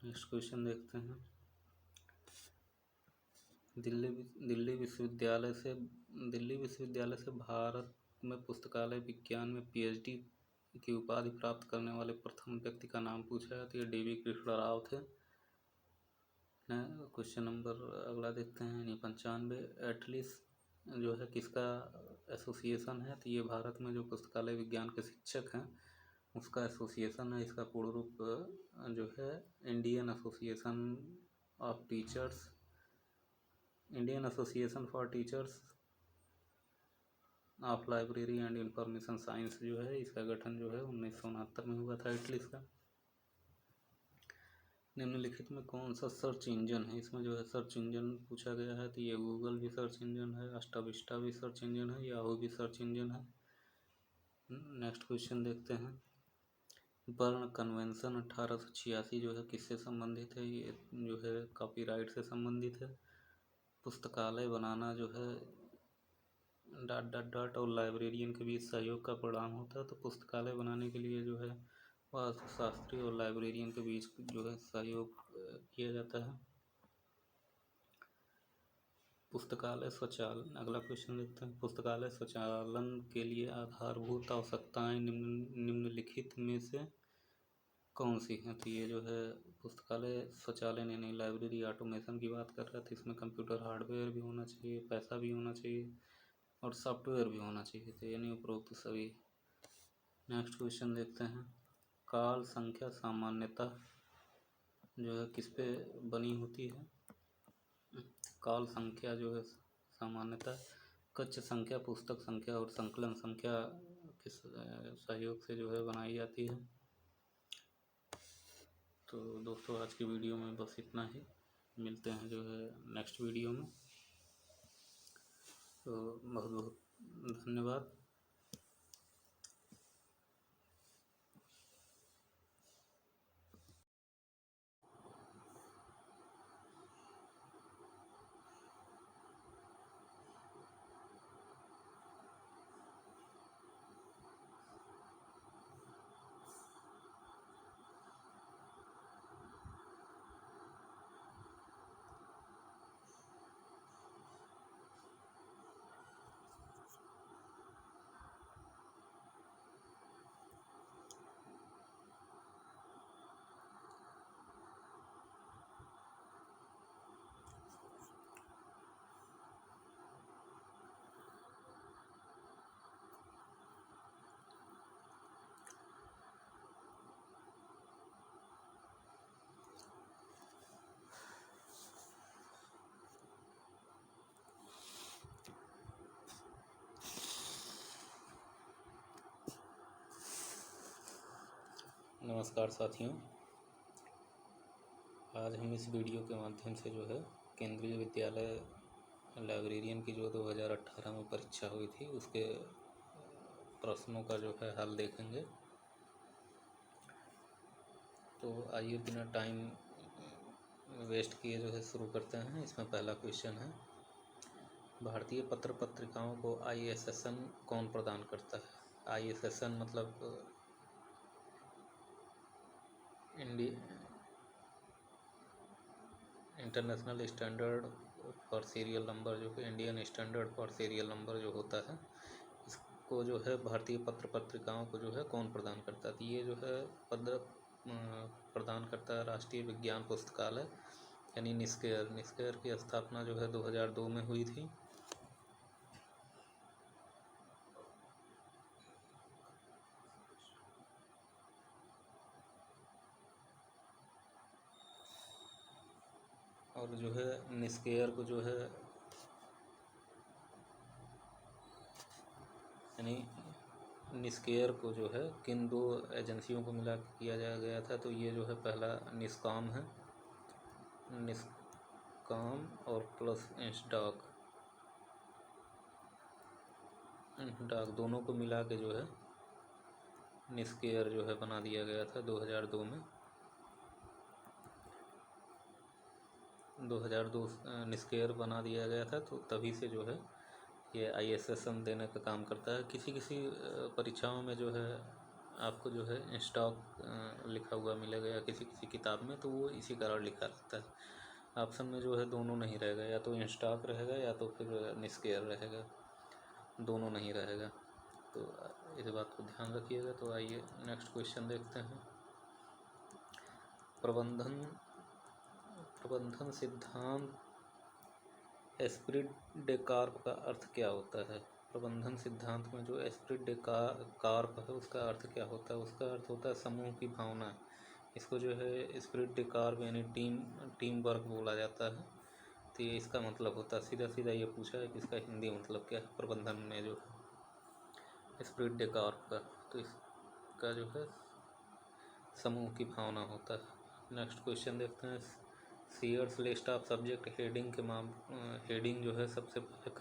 नेक्स्ट क्वेश्चन देखते हैं, दिल्ली विश्वविद्यालय से भारत में पुस्तकालय विज्ञान में पीएचडी की उपाधि प्राप्त करने वाले प्रथम व्यक्ति का नाम पूछा है, तो ये डी.वी. कृष्ण राव थे। क्वेश्चन नंबर अगला देखते हैं, 95 एटलिस जो है किसका एसोसिएशन है? तो ये भारत में जो पुस्तकालय विज्ञान के शिक्षक हैं उसका एसोसिएशन है। इसका पूर्ण रूप जो है Indian association for teachers of library and information science जो है इसका गठन जो है 1969 में हुआ था एटलिस का। निम्नलिखित में कौन सा सर्च इंजन है? इसमें जो है सर्च इंजन पूछा गया है, तो ये गूगल भी सर्च इंजन है, अस्टाविस्टा भी सर्च इंजन है, याहू भी सर्च इंजन है। नेक्स्ट क्वेश्चन देखते हैं, बर्न कन्वेंशन 1886 जो है किससे संबंधित है? ये जो है कॉपीराइट से संबंधित है। पुस्तकालय बनाना जो है ... और लाइब्रेरियन के बीच सहयोग का परिणाम होता है। तो पुस्तकालय बनाने के लिए जो है वास्तुशास्त्री और लाइब्रेरियन के बीच जो है सहयोग किया जाता है। पुस्तकालय स्वचालन, अगला क्वेश्चन देखते हैं, पुस्तकालय स्वचालन के लिए आधारभूत आवश्यकताएं निम्नलिखित में से कौन सी हैं? तो ये जो है पुस्तकालय स्वचालन यानी लाइब्रेरी ऑटोमेशन की बात कर रहा था। इसमें कंप्यूटर हार्डवेयर भी होना चाहिए, पैसा भी होना चाहिए और सॉफ्टवेयर भी होना चाहिए, तो यानी उपरोक्त सभी। नेक्स्ट क्वेश्चन देखते हैं, काल संख्या सामान्यतः जो है किस पे बनी होती है? काल संख्या जो है सामान्यतः कक्ष संख्या, पुस्तक संख्या और संकलन संख्या के सहयोग से जो है बनाई जाती है। तो दोस्तों आज की वीडियो में बस इतना ही, मिलते हैं जो है नेक्स्ट वीडियो में। तो बहुत बहुत धन्यवाद। नमस्कार साथियों, आज हम इस वीडियो के माध्यम से जो है केंद्रीय विद्यालय लाइब्रेरियन की जो 2018 में परीक्षा हुई थी उसके प्रश्नों का जो है हल देखेंगे। तो आइए बिना टाइम वेस्ट किए जो है शुरू करते हैं। इसमें पहला क्वेश्चन है, भारतीय पत्र पत्रिकाओं को ISSN कौन प्रदान करता है? ISSN मतलब international standard for serial number, जो कि Indian standard for serial number जो होता है, इसको जो है भारतीय पत्र पत्रिकाओं को जो है कौन प्रदान करता है? तो ये जो है पद प्रदान करता है राष्ट्रीय विज्ञान पुस्तकालय यानी निस्केयर की स्थापना जो है 2002 में हुई थी। और जो है निस्केयर को जो है यानी निस्केयर को जो है किन दो एजेंसियों को मिला के किया जाया गया था, तो ये जो है पहला निस्कॉम है, निस्कॉम और प्लस इंस्टॉक दोनों को मिला के जो है निस्केयर जो है बना दिया गया था 2002 में। 2002 निस्केयर बना दिया गया था, तो तभी से जो है ये ISSN देने का काम करता है। किसी किसी परीक्षाओं में जो है आपको जो है स्टॉक लिखा हुआ मिलेगा या किसी किसी किताब में, तो वो इसी कारण लिखा रहता है। ऑप्शन में जो है दोनों नहीं रहेगा, या तो स्टॉक रहेगा या तो फिर निस्केयर रहेगा, दोनों नहीं रहेगा, तो इस बात को ध्यान रखिएगा। तो आइए नेक्स्ट क्वेश्चन देखते हैं। प्रबंधन सिद्धांत एस्प्रिट डेकार्प का अर्थ क्या होता है? प्रबंधन सिद्धांत में जो एस्प्रिट डेकार्प है उसका अर्थ क्या होता है? उसका अर्थ होता है समूह की भावना। इसको जो है एस्प्रिट डेकार्प यानी टीम वर्क बोला जाता है। तो ये इसका मतलब होता है। सीधा सीधा ये पूछा है कि इसका हिंदी मतलब क्या है प्रबंधन में जो एस्प्रिट डेकार्प का, तो इसका जो है समूह की भावना होता है। नेक्स्ट क्वेश्चन देखते हैं। Sears list of subject heading जो है सबसे पहले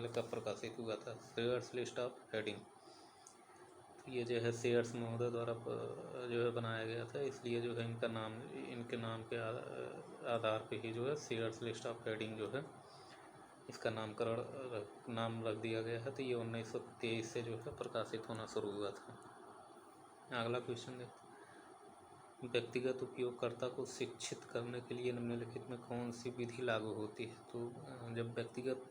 कब प्रकाशित हुआ था? सीयर्स लिस्ट ऑफ हेडिंग, ये जो है सीयर्स महोदय द्वारा जो है बनाया गया था, इसलिए जो है इनके नाम के आधार पे ही जो है सीयर्स लिस्ट ऑफ हेडिंग जो है इसका नाम रख दिया गया है। तो ये 1923 से जो है प्रकाशित होना शुरू हुआ था। अगला क्वेश्चन देखते हैं। व्यक्तिगत उपयोगकर्ता को शिक्षित करने के लिए निम्नलिखित में कौन सी विधि लागू होती है? तो जब व्यक्तिगत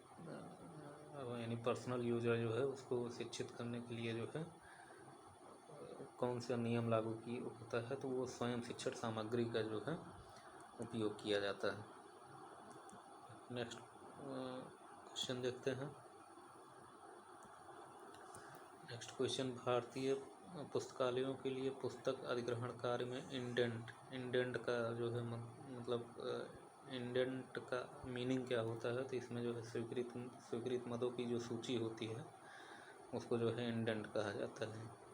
यानी पर्सनल यूजर जो है उसको शिक्षित करने के लिए जो है कौन सा नियम लागू होता है, तो वो स्वयं शिक्षण सामग्री का जो है उपयोग किया जाता है। नेक्स्ट क्वेश्चन देखते हैं। नेक्स्ट क्वेश्चन, भारतीय पुस्तकालयों के लिए पुस्तक अधिग्रहण कार्य में इंडेंट का जो है मतलब इंडेंट का मीनिंग क्या होता है? तो इसमें जो है स्वीकृत मदों की जो सूची होती है उसको जो है इंडेंट कहा जाता है।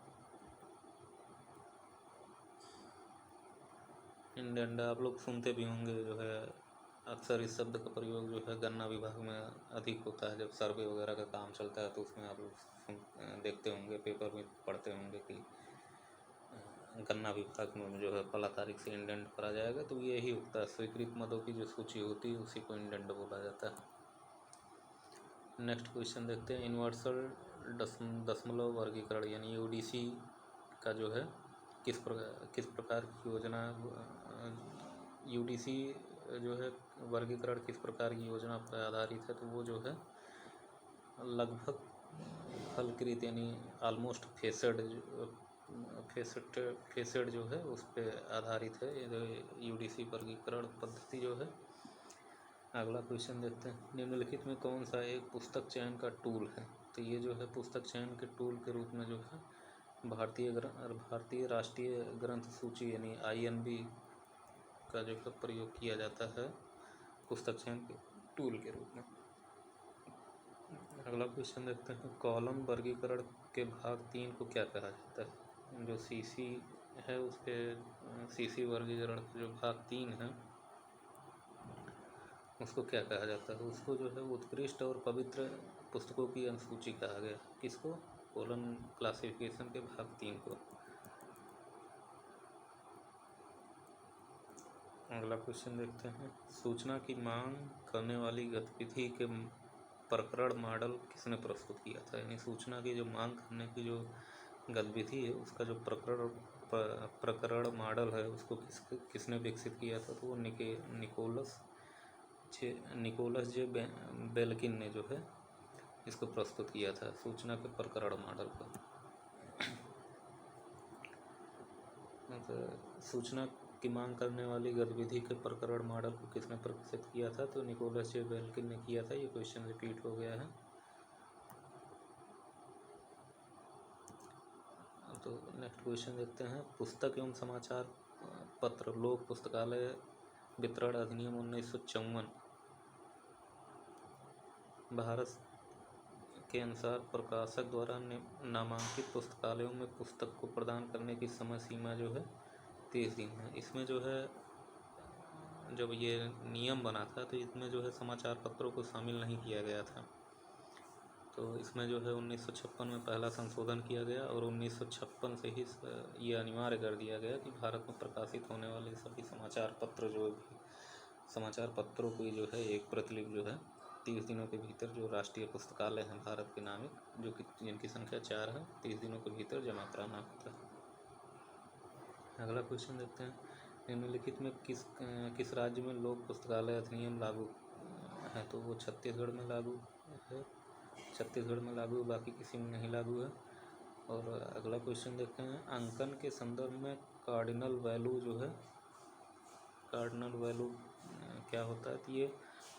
इंडेंट आप लोग सुनते भी होंगे, जो है अक्सर इस शब्द का प्रयोग जो है गन्ना विभाग में अधिक होता है। जब सर्वे वगैरह का काम चलता है तो उसमें आप लोग देखते होंगे, पेपर में पढ़ते होंगे कि गन्ना विभाग में जो है फला तारीख से इंडेंट करा जाएगा, तो यही होता है। स्वीकृत मदों की जो सूची होती है उसी को इंडेंट बोला जाता है। नेक्स्ट क्वेश्चन देखते हैं। यूनिवर्सल दशमलव वर्गीकरण यानी UDC का जो है किस प्रकार की योजना UDC जो है वर्गीकरण किस प्रकार की योजना पर आधारित है? तो वो जो है लगभग फलकृत यानी ऑलमोस्ट फेसेड जो है उस पर आधारित है UDC वर्गीकरण पद्धति जो है। अगला क्वेश्चन देखते हैं। निम्नलिखित में कौन सा एक पुस्तक चयन का टूल है? तो ये जो है पुस्तक चयन के टूल के रूप में जो है भारतीय राष्ट्रीय ग्रंथ सूची यानी INB का जो है प्रयोग किया जाता है पुस्तक चयन के टूल के रूप में। अगला क्वेश्चन देखते हैं। कॉलम वर्गीकरण के भाग 3 को क्या कहा जाता है? जो CC है उसके CC वर्गीकरण जो भाग 3 है उसको क्या कहा जाता है? उसको जो है उत्कृष्ट और पवित्र पुस्तकों की अनुसूची कहा गया। किसको? कॉलम क्लासिफिकेशन के भाग 3 को। अगला क्वेश्चन देखते हैं। सूचना की मांग करने वाली गतिविधि के प्रकरण मॉडल किसने प्रस्तुत किया था? यानी सूचना की जो मांग करने की जो गतिविधि है उसका जो प्रकरण मॉडल है उसको किसने विकसित किया था? तो वो निकोलस जे बेल्किन ने जो है इसको प्रस्तुत किया था, सूचना के प्रकरण मॉडल को। सूचना की मांग करने वाली गतिविधि के प्रकरण मॉडल को किसने प्रकाशित किया था? तो निकोलस जे बेल्किन ने किया था। ये क्वेश्चन रिपीट हो गया है। तो नेक्स्ट क्वेश्चन देखते हैं। पुस्तक एवं समाचार पत्र लोक पुस्तकालय वितरण अधिनियम 1954 भारत के अनुसार प्रकाशक द्वारा नामांकित पुस्तकालयों में पुस्तक को प्रदान करने की समय सीमा जो है 30 दिन है। इसमें जो है जब ये नियम बना था तो इसमें जो है समाचार पत्रों को शामिल नहीं किया गया था। तो इसमें जो है 1956 में पहला संशोधन किया गया और 1956 से ही ये अनिवार्य कर दिया गया कि भारत में प्रकाशित होने वाले सभी समाचार पत्र जो भी समाचार पत्रों की जो है एक प्रतिलिपि जो है 30 दिनों के भीतर जो राष्ट्रीय पुस्तकालय हैं भारत के नामित जो कि जिनकी संख्या 4 है 30 दिनों के भीतर जमा कराना होता है। अगला क्वेश्चन देखते हैं, निम्नलिखित में किस राज्य में लोक पुस्तकालय अधिनियम लागू है? तो वो छत्तीसगढ़ में लागू है, छत्तीसगढ़ में लागू, बाकी किसी में नहीं लागू है। और अगला क्वेश्चन देखते हैं, अंकन के संदर्भ में कार्डिनल वैल्यू जो है, कार्डिनल वैल्यू क्या होता है? तो ये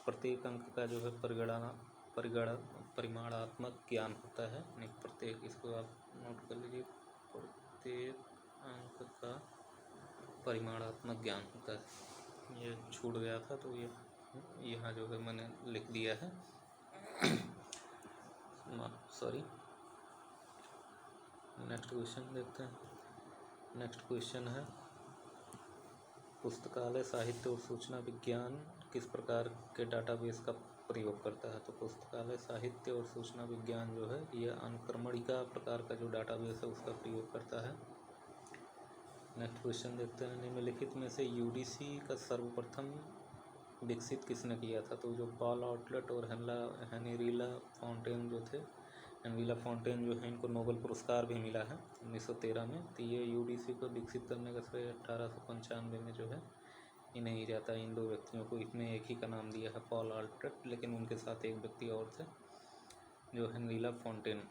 प्रत्येक अंक का जो है परिमाणात्मक ज्ञान होता है। यानी प्रत्येक, इसको आप नोट कर लीजिए, प्रत्येक अंक का परिमाणात्मक ज्ञान होता है। ये छूट गया था तो ये यहाँ जो है मैंने लिख दिया है, सॉरी। नेक्स्ट क्वेश्चन देखते हैं। नेक्स्ट क्वेश्चन है, पुस्तकालय साहित्य और सूचना विज्ञान किस प्रकार के डाटाबेस का प्रयोग करता है? तो पुस्तकालय साहित्य और सूचना विज्ञान जो है ये अनुक्रमणिका प्रकार का जो डाटाबेस है उसका प्रयोग करता है। नेक्स्ट क्वेश्चन देखते हैं, निम्नलिखित में से यूडीसी का सर्वप्रथम विकसित किसने किया था? तो जो पॉल आउटलेट और हेनरिला फॉन्टेन जो थे, हेनरिला फॉन्टेन जो है इनको नोबेल पुरस्कार भी मिला है 1913 में। तो ये यूडीसी को विकसित करने का श्रेय 1895 में जो है इन्हें ही जाता है। इन दो व्यक्तियों को, इसमें एक ही का नाम दिया है पॉल आउटलेट, लेकिन उनके साथ एक व्यक्ति और थे जो हेनरिला फॉन्टेन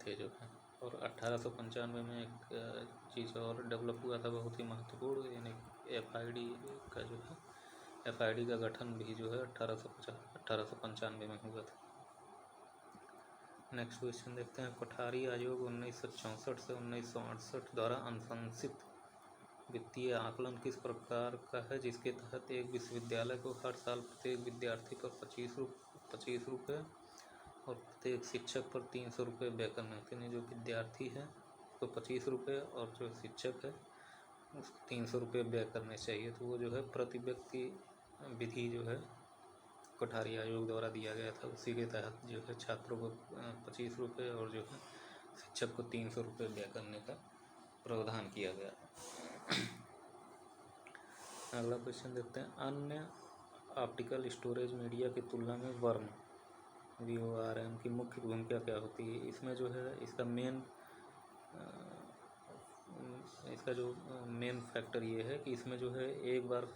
थे जो है। और 1895 में एक चीज़ और डेवलप हुआ था बहुत ही महत्वपूर्ण, यानी एफआईडी का जो है, एफआईडी का गठन भी जो है 1895 में हुआ था। नेक्स्ट क्वेश्चन देखते हैं, कोठारी आयोग 1964 से 1968 द्वारा अनुशंसित वित्तीय आकलन किस प्रकार का है, जिसके तहत एक विश्वविद्यालय को हर साल प्रत्येक विद्यार्थी पर 25 रुपये और प्रत्येक शिक्षक पर 300 रुपये व्यय करने होते हैं। जो विद्यार्थी है उसको 25 रुपये और जो शिक्षक है उसको 300 रुपये व्यय करने चाहिए। तो वो जो है प्रति व्यक्ति विधि जो है कोठारी आयोग द्वारा दिया गया था, उसी के तहत जो है छात्रों को 25 रुपये और जो है शिक्षक को 300 रुपये व्यय करने का प्रावधान किया गया। अगला क्वेश्चन देखते हैं, अन्य ऑप्टिकल स्टोरेज मीडिया की तुलना में वर्म VORM की मुख्य भूमिका क्या होती है? इसमें जो है इसका मेन फैक्टर ये है कि इसमें जो है एक बार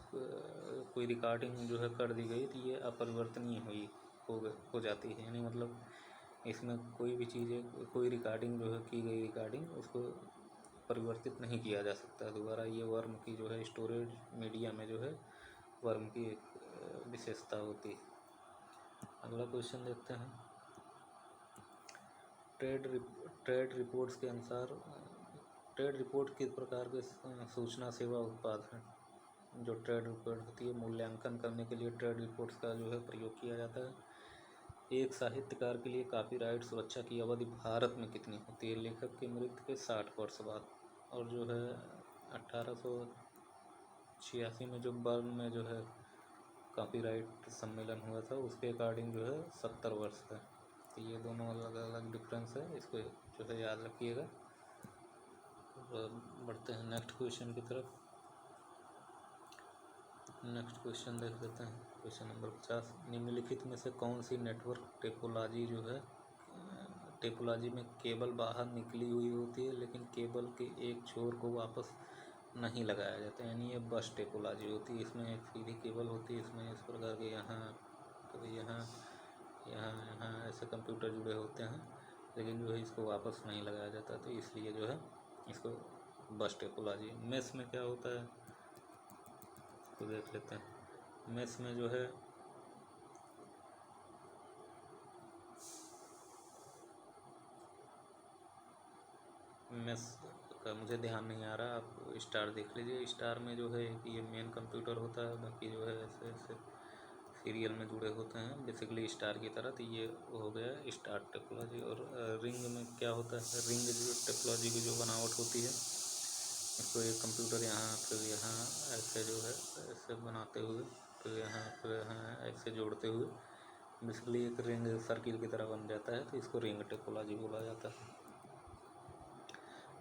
कोई रिकॉर्डिंग जो है कर दी गई तो ये अपरिवर्तनीय हो जाती है। यानी मतलब इसमें कोई भी चीज़ें, कोई रिकॉर्डिंग जो है की गई रिकॉर्डिंग उसको परिवर्तित नहीं किया जा सकता दोबारा। ये वर्म की जो है स्टोरेज मीडिया में जो है वर्म की एक विशेषता होती है। अगला क्वेश्चन देखते हैं, ट्रेड रिपोर्ट्स के अनुसार ट्रेड रिपोर्ट किस प्रकार के सूचना सेवा उत्पाद हैं? जो ट्रेड रिपोर्ट होती है, मूल्यांकन करने के लिए ट्रेड रिपोर्ट्स का जो है प्रयोग किया जाता है। एक साहित्यकार के लिए कॉपीराइट सुरक्षा की अवधि भारत में कितनी होती है? लेखक की मृत्यु के 60 वर्ष बाद। और जो है 1886 में जो बर्न में जो है कॉपीराइट सम्मेलन हुआ था उसके अकॉर्डिंग जो है 70 वर्ष है। तो ये दोनों अलग अलग डिफरेंस है, इसको जो है याद रखिएगा। बढ़ते हैं नेक्स्ट क्वेश्चन की तरफ। नेक्स्ट क्वेश्चन देख लेते हैं, क्वेश्चन नंबर 50, निम्नलिखित में से कौन सी नेटवर्क टेपोलॉजी जो है, टेपोलॉजी में केबल बाहर निकली हुई होती है लेकिन केबल के एक छोर को वापस नहीं लगाया जाता है, यानी ये बस टेपोलॉजी होती है। इसमें एक सीधी केबल होती है, इसमें इस प्रकार के यहाँ तो यहाँ ऐसे कंप्यूटर जुड़े होते हैं, लेकिन जो है इसको वापस नहीं लगाया जाता, तो इसलिए जो है इसको बस टेपोलॉजी। मेश में क्या होता है तो देख लेते हैं। मेश में जो है मेश होता है, मुझे ध्यान नहीं आ रहा, आप स्टार देख लीजिए। स्टार में जो है कि ये मेन कंप्यूटर होता है, बाकी जो है ऐसे ऐसे सीरियल में जुड़े होते हैं बेसिकली स्टार की तरह। तो ये हो गया स्टार टेक्नोलॉजी। और रिंग में क्या होता है, रिंग जो टेक्नोलॉजी की जो बनावट होती है, इसको एक कंप्यूटर यहाँ फिर यहाँ ऐसे जो है ऐसे बनाते हुए फिर यहाँ ऐसे जोड़ते हुए बेसिकली एक रिंग सर्किल की तरह बन जाता है, तो इसको रिंग टेक्नोलॉजी बोला जाता है।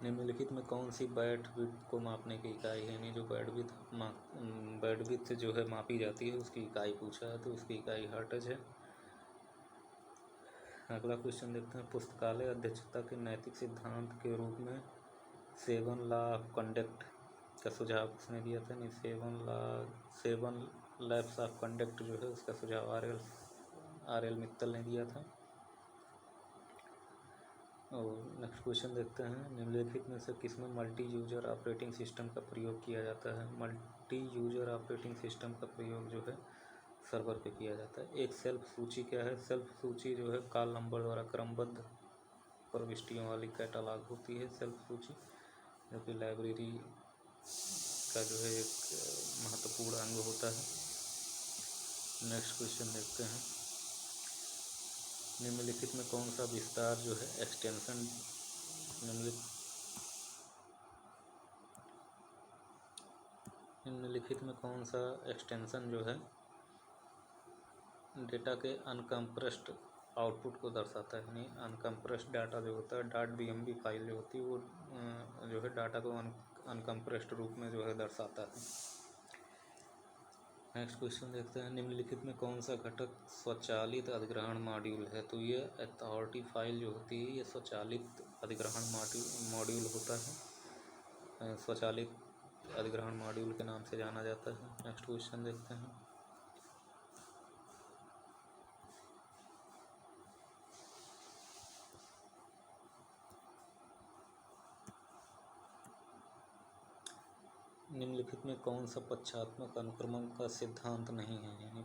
निम्नलिखित में कौन सी बैंडविड्थ को मापने की इकाई है, यानी जो बैंडविड्थ जो है मापी जाती है उसकी इकाई पूछा है, तो उसकी इकाई हर्ट्ज है। अगला क्वेश्चन देखते हैं, पुस्तकालय अध्यक्षता के नैतिक सिद्धांत के रूप में 7 लॉ ऑफ कंडक्ट का सुझाव किसने दिया था? नहीं, 7 लैब्स ऑफ कंडक्ट जो है उसका सुझाव आर एल मित्तल ने दिया था। और नेक्स्ट क्वेश्चन देखते हैं, निम्नलिखित में से किसमें मल्टी यूजर ऑपरेटिंग सिस्टम का प्रयोग किया जाता है? मल्टी यूजर ऑपरेटिंग सिस्टम का प्रयोग जो है सर्वर पे किया जाता है। एक सेल्फ सूची क्या है? सेल्फ सूची जो है कॉल नंबर द्वारा क्रमबद्ध प्रविष्टियों वाली कैटलॉग होती है सेल्फ सूची, जो कि लाइब्रेरी का जो है एक महत्वपूर्ण अंग होता है। नेक्स्ट क्वेश्चन देखते हैं, निम्नलिखित में कौन सा विस्तार जो है एक्सटेंशन निम्नलिखित में कौन सा एक्सटेंशन जो है डेटा के अनकम्प्रेस्ड आउटपुट को दर्शाता है? यानी अनकम्प्रेस्ड डाटा जो होता है, .bmb फाइल जो होती है वो जो है डाटा को अनकम्प्रेस्ड रूप में जो है दर्शाता है। नेक्स्ट क्वेश्चन देखते हैं, निम्नलिखित में कौन सा घटक स्वचालित अधिग्रहण मॉड्यूल है? तो ये अथॉरिटी फाइल जो होती है ये स्वचालित अधिग्रहण मॉड्यूल होता है, स्वचालित अधिग्रहण मॉड्यूल के नाम से जाना जाता है। नेक्स्ट क्वेश्चन देखते हैं, निम्नलिखित में कौन सा पक्षात्मक अनुक्रमण का सिद्धांत नहीं है? यानी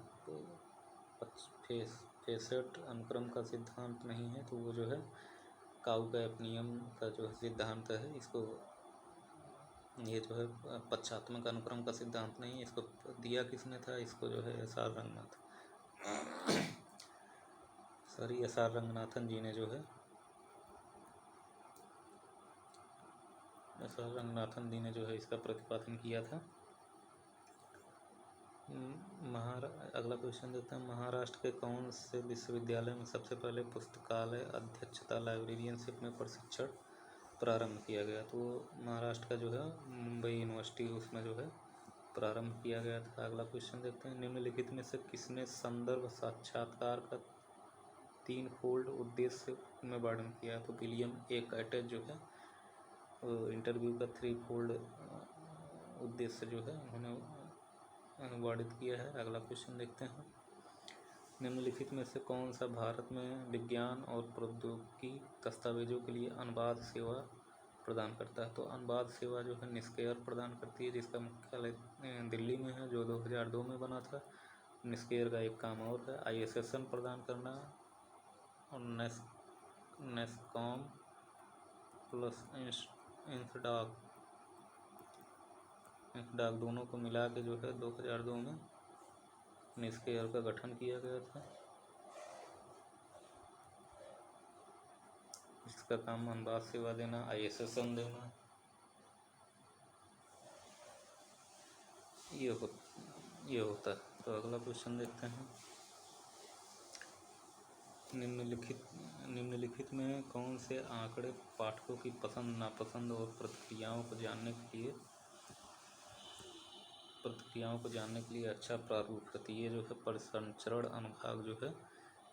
फेसेट अनुक्रम का सिद्धांत नहीं है, तो वो जो है काउगैप नियम का जो सिद्धांत है, इसको ये जो है पक्षात्मक अनुक्रम का सिद्धांत नहीं है। इसको दिया किसने था? इसको जो है एस.आर. रंगनाथन जी ने जो है एस.आर. रंगनाथन जी ने जो है इसका प्रतिपादन किया था। अगला क्वेश्चन देखते हैं, महाराष्ट्र के कौन से विश्वविद्यालय में सबसे पहले पुस्तकालय अध्यक्षता लाइब्रेरियनशिप में प्रशिक्षण प्रारंभ किया गया? तो महाराष्ट्र का जो है मुंबई यूनिवर्सिटी, उसमें जो है प्रारंभ किया गया था। अगला क्वेश्चन देखते हैं, निम्नलिखित में से किसने संदर्भ साक्षात्कार का 3-फोल्ड उद्देश्य में वर्णन किया? तो विलियम ए कैटेज जो है इंटरव्यू का 3-फोल्ड उद्देश्य जो है उन्होंने वर्णित किया है। अगला क्वेश्चन देखते हैं, निम्नलिखित में से कौन सा भारत में विज्ञान और प्रौद्योगिकी दस्तावेजों के लिए अनुवाद सेवा प्रदान करता है? तो अनुवाद सेवा जो है निस्केयर प्रदान करती है, जिसका मुख्यालय दिल्ली में है, जो 2002 में बना था। निस्केयर का एक काम और है ISSN प्रदान करना, और नेस्कॉम प्लस इंसडाक दोनों को मिला के जो है 2002 में निस्केयर का गठन किया गया था। इसका काम अनुवाद सेवा देना, ISSN देना, ये होता है। तो अगला क्वेश्चन देखते हैं, निम्नलिखित में कौन से आंकड़े पाठकों की पसंद नापसंद और प्रतिक्रियाओं को जानने के लिए अच्छा प्रारूप है? ये जो है परिसंचरण अनुभाग जो है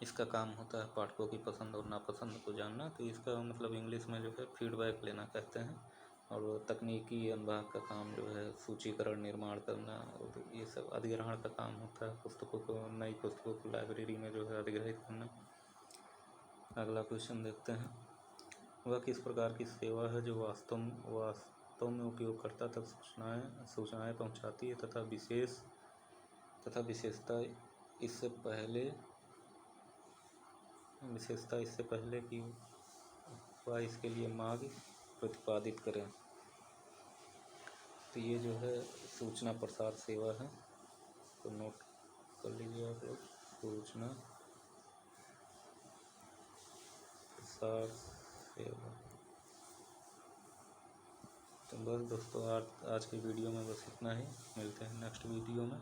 इसका काम होता है पाठकों की पसंद और नापसंद को जानना। तो इसका मतलब इंग्लिश में जो है फीडबैक लेना कहते हैं। और तकनीकी अनुभाग का काम जो है सूचीकरण निर्माण करना, और ये सब अधिग्रहण का काम होता है, पुस्तकों को, नई पुस्तकों को लाइब्रेरी में जो है अधिग्रहित करना। अगला क्वेश्चन देखते हैं, वह किस प्रकार की सेवा है जो वास्तव में उपयोगकर्ता तक सूचनाएं पहुंचाती है तथा विशेषता इससे पहले कि वह इसके लिए मांग प्रतिपादित करें? तो ये जो है सूचना प्रसार सेवा है, तो नोट कर लीजिए आप लोग, सूचना प्रसार सेवा। तो बस दोस्तों, आज की वीडियो में बस इतना ही। मिलते हैं नेक्स्ट वीडियो में,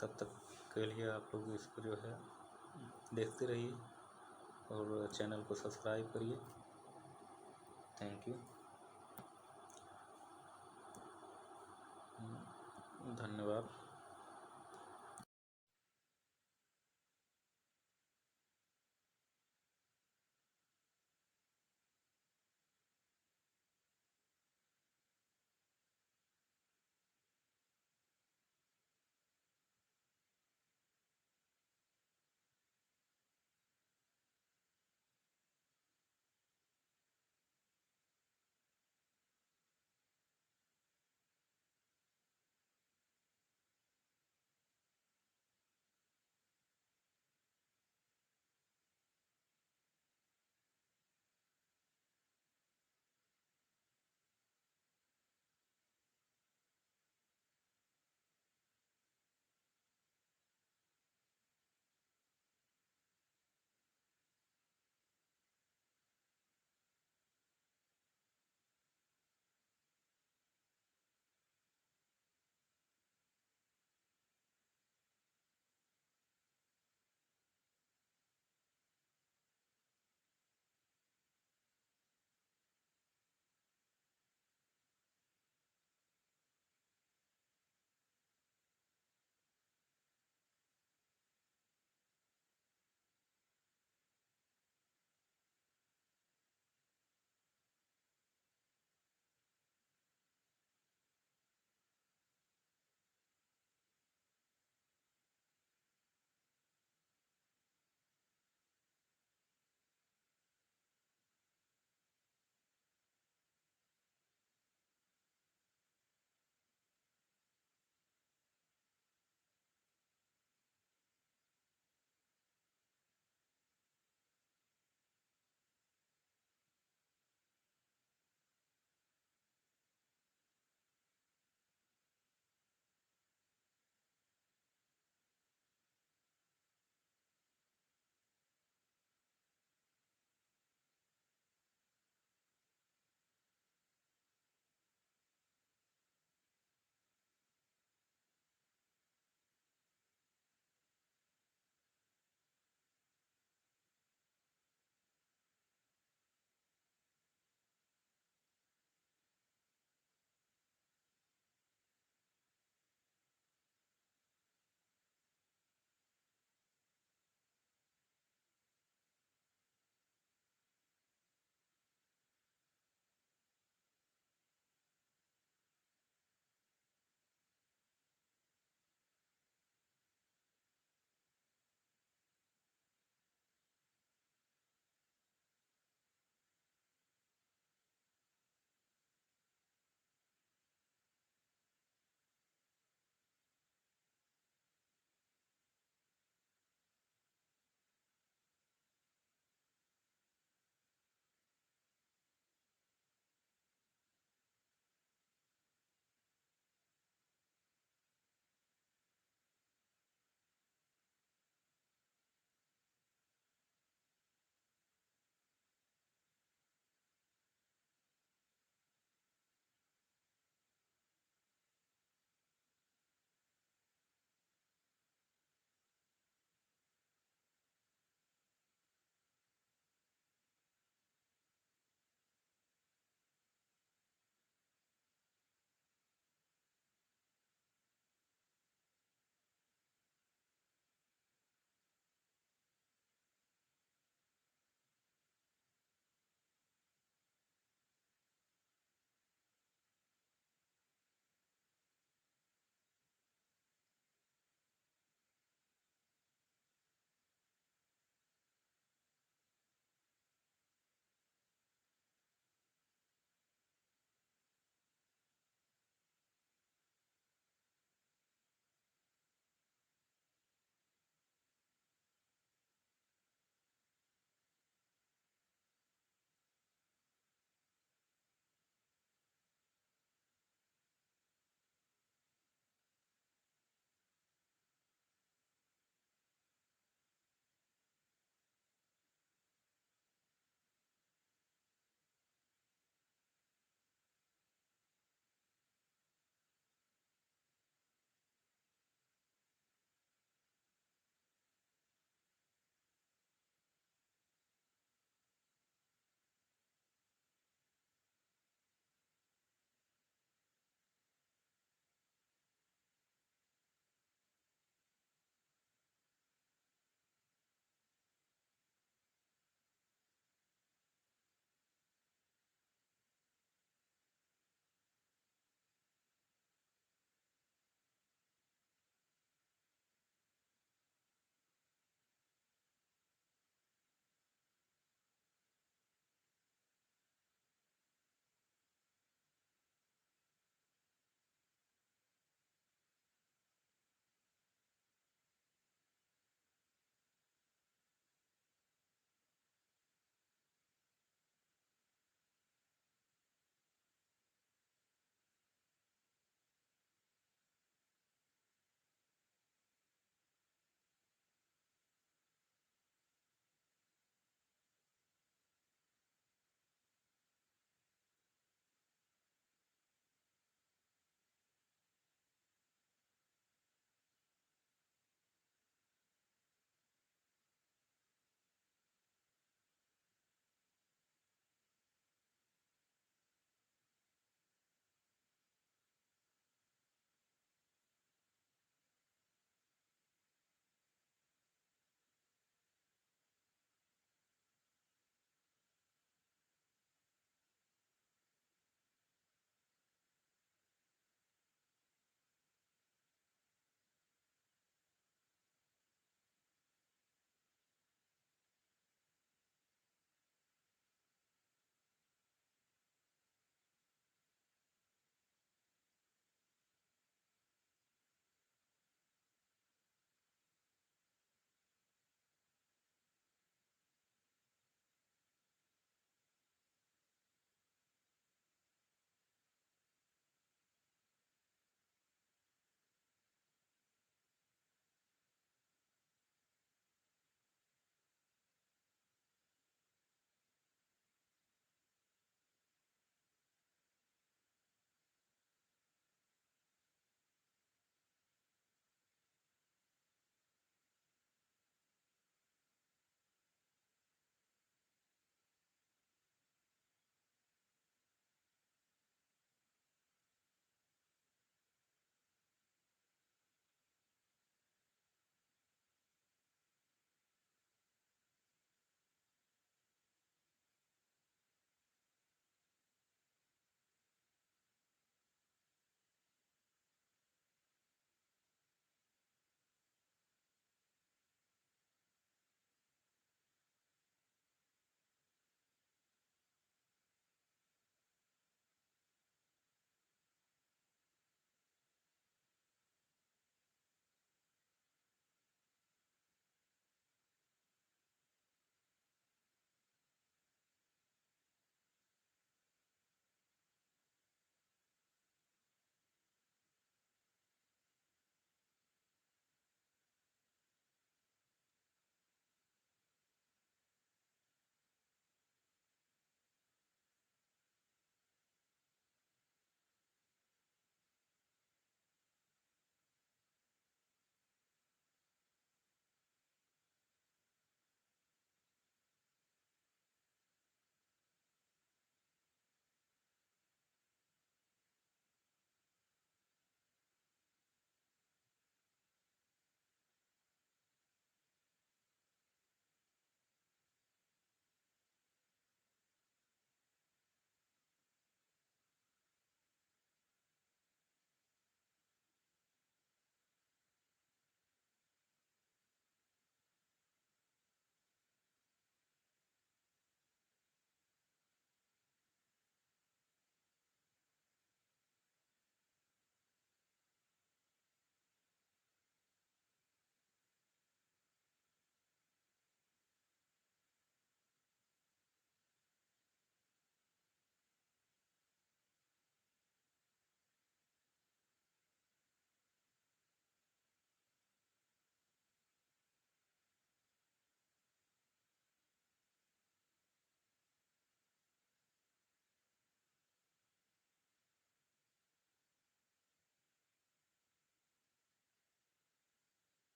तब तक के लिए आप लोग इसको जो है देखते रहिए और चैनल को सब्सक्राइब करिए। थैंक यू, धन्यवाद।